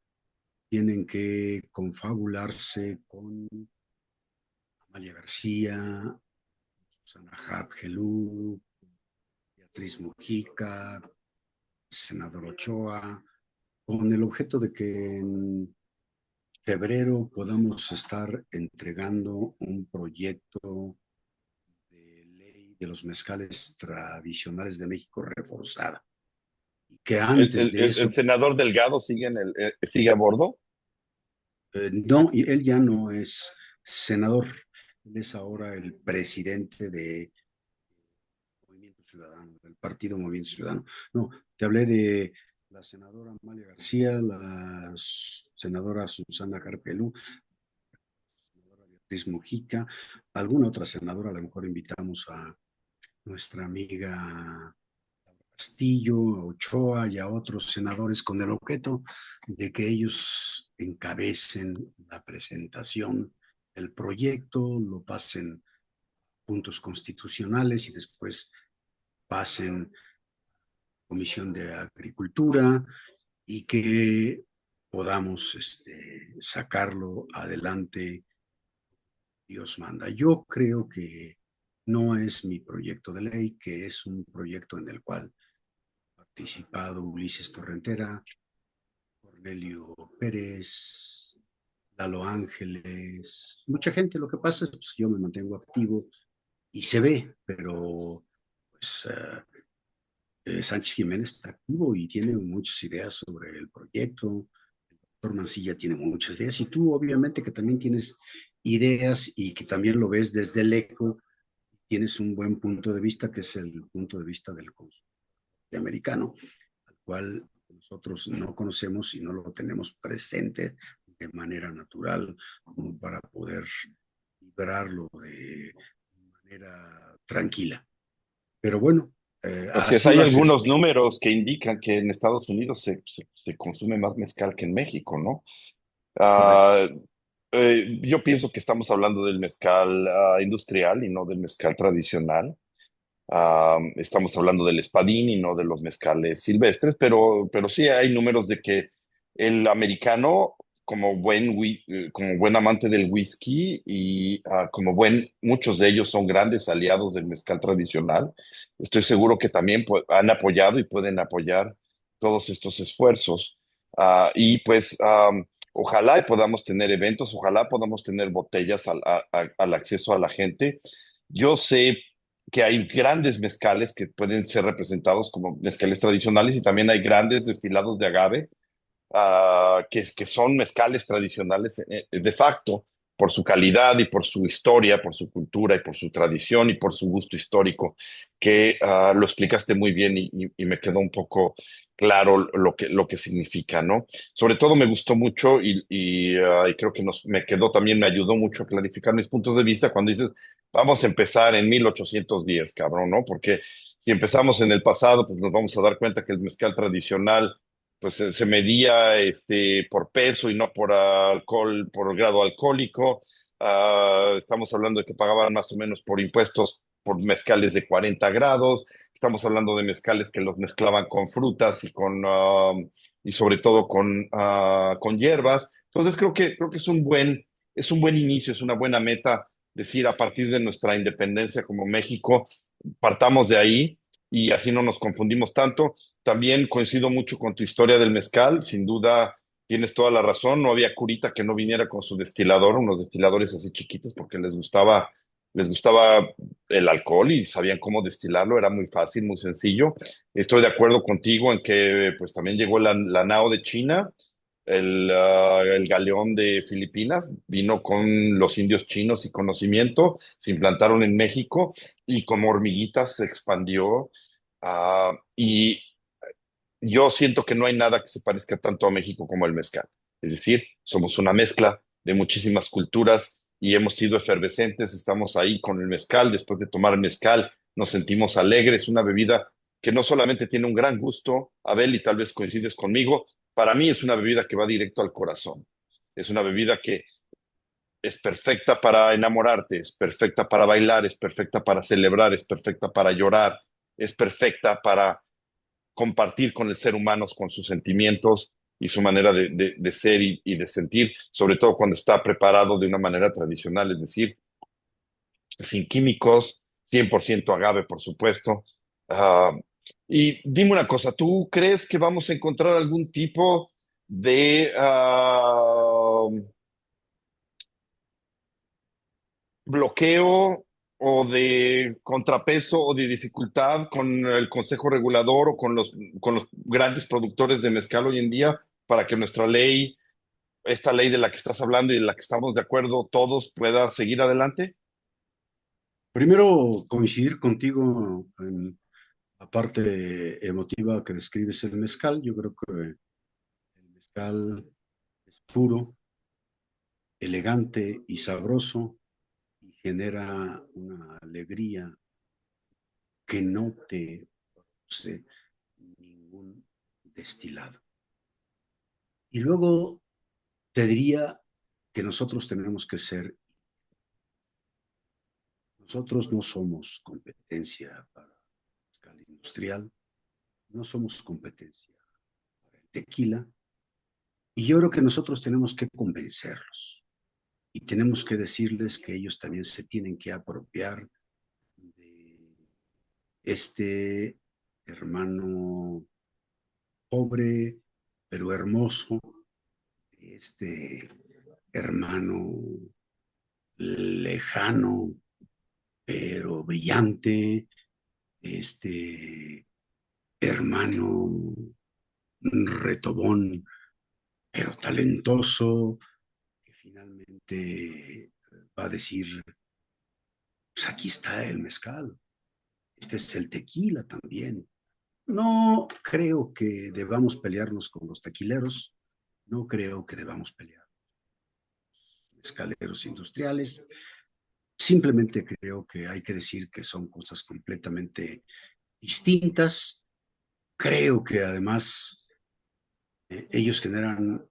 tienen que confabularse con Amalia García, Susana Harp Gelú, Beatriz Mujica, senador Ochoa, con el objeto de que en febrero podamos estar entregando un proyecto de ley de los mezcales tradicionales de México reforzada. Y que antes de El eso, senador Delgado sigue, sigue a bordo. no, y él ya no es senador, él es ahora el presidente de Movimiento Ciudadano, del Partido Movimiento Ciudadano. No, te hablé de la senadora Amalia García, la senadora Susana Carpelú, la senadora Beatriz Mujica, alguna otra senadora, a lo mejor invitamos a nuestra amiga Castillo, a Ochoa y a otros senadores con el objeto de que ellos encabecen la presentación del proyecto, lo pasen puntos constitucionales y después pasen Comisión de Agricultura y que podamos sacarlo adelante, Dios manda. Yo creo que no es mi proyecto de ley, que es un proyecto en el cual ha participado Ulises Torrentera, Cornelio Pérez, Lalo Ángeles, mucha gente. Lo que pasa es pues, que yo me mantengo activo y se ve, pero pues Sánchez Jiménez está activo y tiene muchas ideas sobre el proyecto. El doctor Mancilla tiene muchas ideas y tú obviamente que también tienes ideas y que también lo ves desde el eco, tienes un buen punto de vista que es el punto de vista del consumidor americano, al cual nosotros no conocemos y no lo tenemos presente de manera natural como para poder librarlo de manera tranquila. Pero bueno, Así es, así hay va a ser. algunos números que indican que en Estados Unidos se consume más mezcal que en México, ¿no? Correcto. Ah, yo pienso que estamos hablando del mezcal industrial y no del mezcal tradicional. Estamos hablando del espadín y no de los mezcales silvestres, pero sí hay números de que el americano, como buen amante del whisky y muchos de ellos son grandes aliados del mezcal tradicional. Estoy seguro que también han apoyado y pueden apoyar todos estos esfuerzos. Y pues ojalá podamos tener eventos, ojalá podamos tener botellas al acceso a la gente. Yo sé que hay grandes mezcales que pueden ser representados como mezcales tradicionales y también hay grandes destilados de agave que son mezcales tradicionales de facto por su calidad y por su historia, por su cultura y por su tradición y por su gusto histórico, que lo explicaste muy bien y me quedó un poco claro lo que significa, ¿no? Sobre todo me gustó mucho y creo que me quedó también, me ayudó mucho a clarificar mis puntos de vista cuando dices, vamos a empezar en 1810, cabrón, ¿no? Porque si empezamos en el pasado, pues nos vamos a dar cuenta que el mezcal tradicional pues se medía por peso y no por alcohol, por grado alcohólico. Estamos hablando de que pagaban más o menos por impuestos por mezcales de 40 grados. Estamos hablando de mezcales que los mezclaban con frutas y sobre todo con hierbas. Entonces creo que es un buen inicio, es una buena meta decir a partir de nuestra independencia como México, partamos de ahí y así no nos confundimos tanto. También coincido mucho con tu historia del mezcal, sin duda tienes toda la razón, no había curita que no viniera con su destilador, unos destiladores así chiquitos porque les gustaba el alcohol y sabían cómo destilarlo, era muy fácil, muy sencillo. Estoy de acuerdo contigo en que pues también llegó la Nao de China, el galeón de Filipinas, vino con los indios chinos y conocimiento, se implantaron en México y como hormiguitas se expandió Y yo siento que no hay nada que se parezca tanto a México como el mezcal. Es decir, somos una mezcla de muchísimas culturas y hemos sido efervescentes, estamos ahí con el mezcal, después de tomar el mezcal nos sentimos alegres, una bebida que no solamente tiene un gran gusto, Abel, y tal vez coincides conmigo, para mí es una bebida que va directo al corazón. Es una bebida que es perfecta para enamorarte, es perfecta para bailar, es perfecta para celebrar, es perfecta para llorar, es perfecta para compartir con el ser humano, con sus sentimientos y su manera de ser y de sentir, sobre todo cuando está preparado de una manera tradicional, es decir, sin químicos, 100% agave, por supuesto. Ah, y dime una cosa, ¿tú crees que vamos a encontrar algún tipo de bloqueo o de contrapeso o de dificultad con el Consejo Regulador o con los grandes productores de mezcal hoy en día para que nuestra ley, esta ley de la que estás hablando y de la que estamos de acuerdo todos, pueda seguir adelante? Primero, coincidir contigo en la parte emotiva que describes el mezcal. Yo creo que el mezcal es puro, elegante y sabroso y genera una alegría que no te produce ningún destilado. Y luego te diría que nosotros tenemos que ser, nosotros no somos competencia para la mezcal industrial, no somos competencia para el tequila, y yo creo que nosotros tenemos que convencerlos y tenemos que decirles que ellos también se tienen que apropiar de este hermano pobre pero hermoso, este hermano lejano pero brillante, este hermano retobón pero talentoso, que finalmente va a decir, pues aquí está el mezcal, este es el tequila también. No creo que debamos pelearnos con los tequileros, no creo que debamos pelear con los mezcaleros industriales, simplemente creo que hay que decir que son cosas completamente distintas. Creo que además ellos generan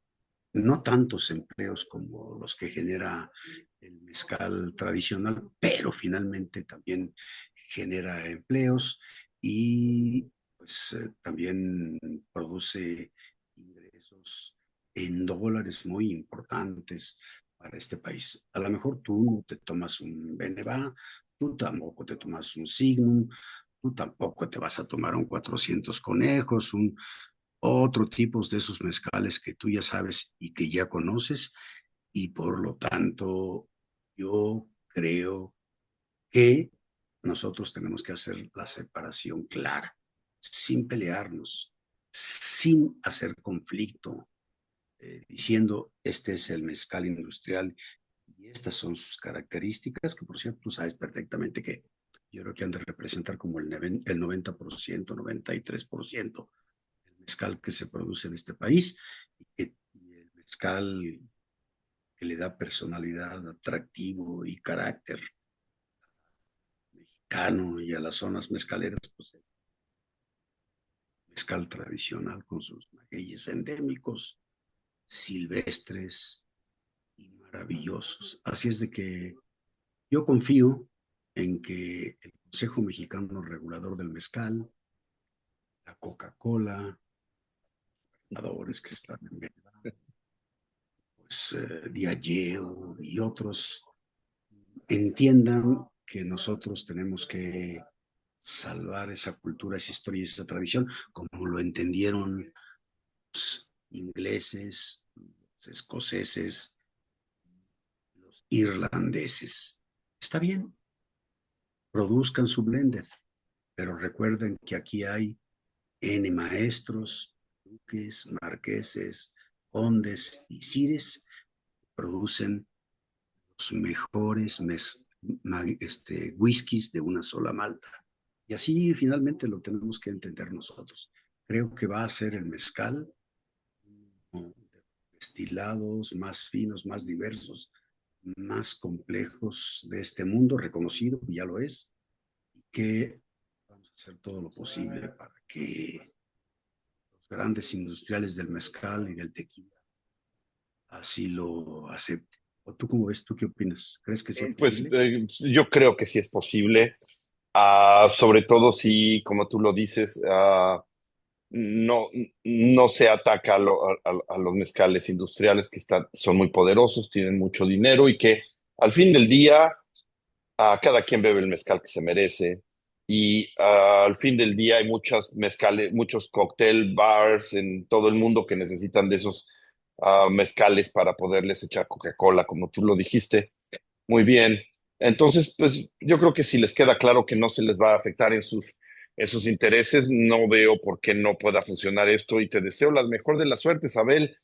no tantos empleos como los que genera el mezcal tradicional, pero finalmente también genera empleos y pues también produce ingresos en dólares muy importantes para este país. A lo mejor tú no te tomas un Beneva, tú tampoco te tomas un Signum, tú tampoco te vas a tomar un 400 conejos, un otro tipos de esos mezcales que tú ya sabes y que ya conoces, y por lo tanto yo creo que nosotros tenemos que hacer la separación clara, sin pelearnos, sin hacer conflicto, diciendo este es el mezcal industrial y estas son sus características, que por cierto tú sabes perfectamente que yo creo que han de representar como el 90%, 93% mezcal que se produce en este país y el mezcal que le da personalidad, atractivo y carácter mexicano y a las zonas mezcaleras, pues el mezcal tradicional con sus magueyes endémicos, silvestres y maravillosos. Así es de que yo confío en que el Consejo Mexicano Regulador del Mezcal, la Coca-Cola, los que están en pues, Diageo y otros entiendan que nosotros tenemos que salvar esa cultura, esa historia y esa tradición, como lo entendieron los ingleses, los escoceses, los irlandeses. Está bien, produzcan su blended, pero recuerden que aquí hay N maestros, duques, marqueses, condes y sires, producen los mejores whiskies de una sola malta. Y así finalmente lo tenemos que entender nosotros. Creo que va a ser el mezcal, ¿no? Destilados más finos, más diversos, más complejos de este mundo, reconocido, ya lo es, que vamos a hacer todo lo posible para que los grandes industriales del mezcal y del tequila así lo acepten. ¿O tú cómo ves? ¿Tú qué opinas? ¿Crees que sea Pues posible? yo creo que sí es posible, sobre todo si, como tú lo dices, no, no se ataca a los mezcales industriales que son muy poderosos, tienen mucho dinero y que al fin del día cada quien bebe el mezcal que se merece. Y al fin del día hay muchas mezcales, muchos cocktail bars en todo el mundo que necesitan de esos mezcales para poderles echar Coca-Cola, como tú lo dijiste. Muy bien. Entonces, pues yo creo que si les queda claro que no se les va a afectar en sus intereses, no veo por qué no pueda funcionar esto y te deseo la mejor de las suertes, Abel.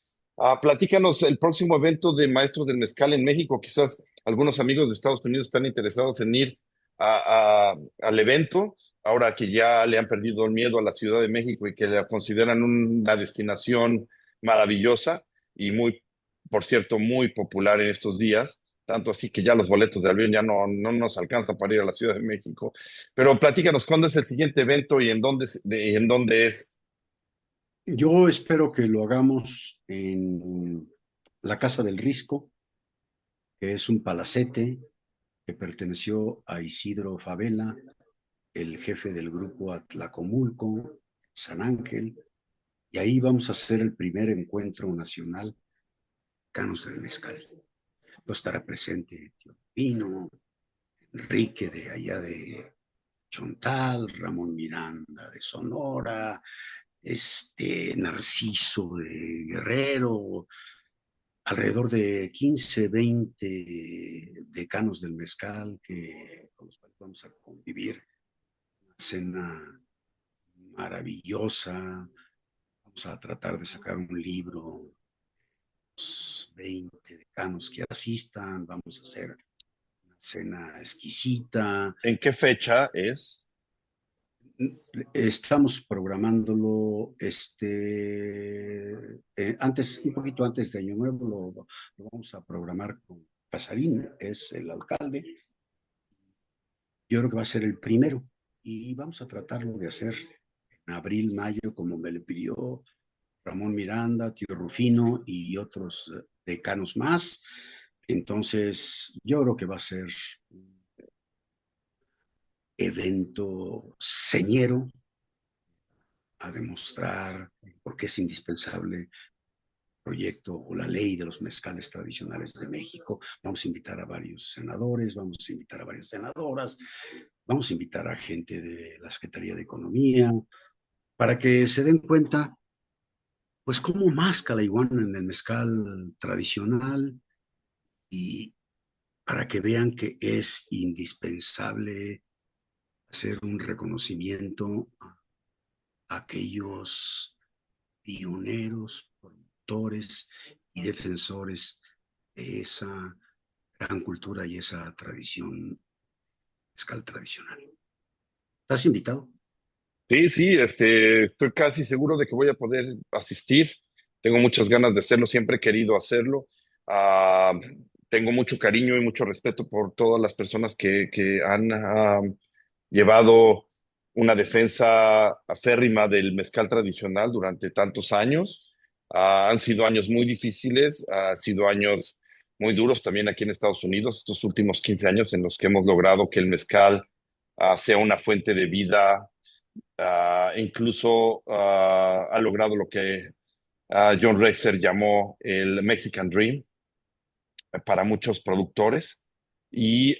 Platícanos el próximo evento de Maestros del Mezcal en México. Quizás algunos amigos de Estados Unidos están interesados en ir al evento, ahora que ya le han perdido el miedo a la Ciudad de México y que la consideran una destinación maravillosa y muy, por cierto, muy popular en estos días, tanto así que ya los boletos de avión ya no nos alcanzan para ir a la Ciudad de México. Pero platícanos, ¿cuándo es el siguiente evento y en dónde es? Yo espero que lo hagamos en la Casa del Risco, que es un palacete que perteneció a Isidro Favela, el jefe del grupo Atlacomulco, San Ángel, y ahí vamos a hacer el primer encuentro nacional Canos del Mezcal. Va a estar presente Tío Pino, Enrique de allá de Chontal, Ramón Miranda de Sonora, Narciso de Guerrero, alrededor de 15, 20 decanos del mezcal con los cuales vamos a convivir. Una cena maravillosa. Vamos a tratar de sacar un libro, 20 decanos que asistan. Vamos a hacer una cena exquisita. ¿En qué fecha es? Estamos programándolo antes, un poquito antes de Año Nuevo, lo vamos a programar con Casarín, es el alcalde. Yo creo que va a ser el primero y vamos a tratarlo de hacer en abril, mayo, como me le pidió Ramón Miranda, Tío Rufino y otros decanos más. Entonces, yo creo que va a ser un evento señero a demostrar por qué es indispensable el proyecto o la ley de los mezcales tradicionales de México. Vamos a invitar a varios senadores, vamos a invitar a varias senadoras, vamos a invitar a gente de la Secretaría de Economía para que se den cuenta, pues, cómo masca la iguana en el mezcal tradicional y para que vean que es indispensable hacer un reconocimiento a aquellos pioneros, promotores y defensores de esa gran cultura y esa tradición mezcal tradicional. ¿Estás invitado? Sí, sí, estoy casi seguro de que voy a poder asistir. Tengo muchas ganas de hacerlo, siempre he querido hacerlo. Ah, Tengo mucho cariño y mucho respeto por todas las personas que han llevado una defensa aférrima del mezcal tradicional durante tantos años. Han sido años muy difíciles, han sido años muy duros también aquí en Estados Unidos, estos últimos 15 años en los que hemos logrado que el mezcal sea una fuente de vida. Incluso ha logrado lo que John Reiser llamó el Mexican Dream para muchos productores. Y,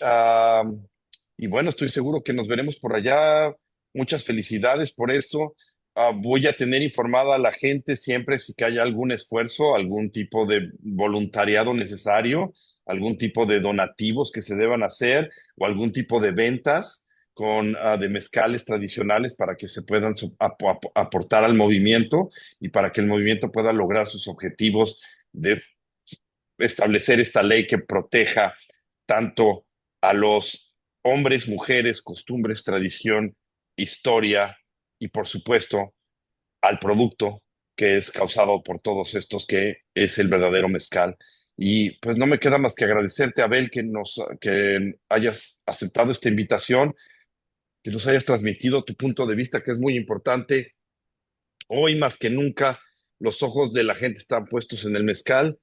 y bueno, estoy seguro que nos veremos por allá. Muchas felicidades por esto. Voy a tener informada a la gente siempre si que haya algún esfuerzo, algún tipo de voluntariado necesario, algún tipo de donativos que se deban hacer o algún tipo de ventas de mezcales tradicionales para que se puedan aportar al movimiento y para que el movimiento pueda lograr sus objetivos de establecer esta ley que proteja tanto a los hombres, mujeres, costumbres, tradición historia y por supuesto al producto que es causado por todos estos, que es el verdadero mezcal. Y pues no me queda más que agradecerte, Abel, que hayas aceptado esta invitación, que nos hayas transmitido tu punto de vista, que es muy importante. Hoy más que nunca, los ojos de la gente están puestos en el mezcal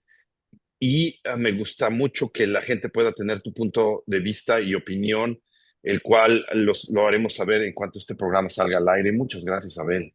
y me gusta mucho que la gente pueda tener tu punto de vista y opinión, el cual lo haremos saber en cuanto este programa salga al aire. Muchas gracias, Abel.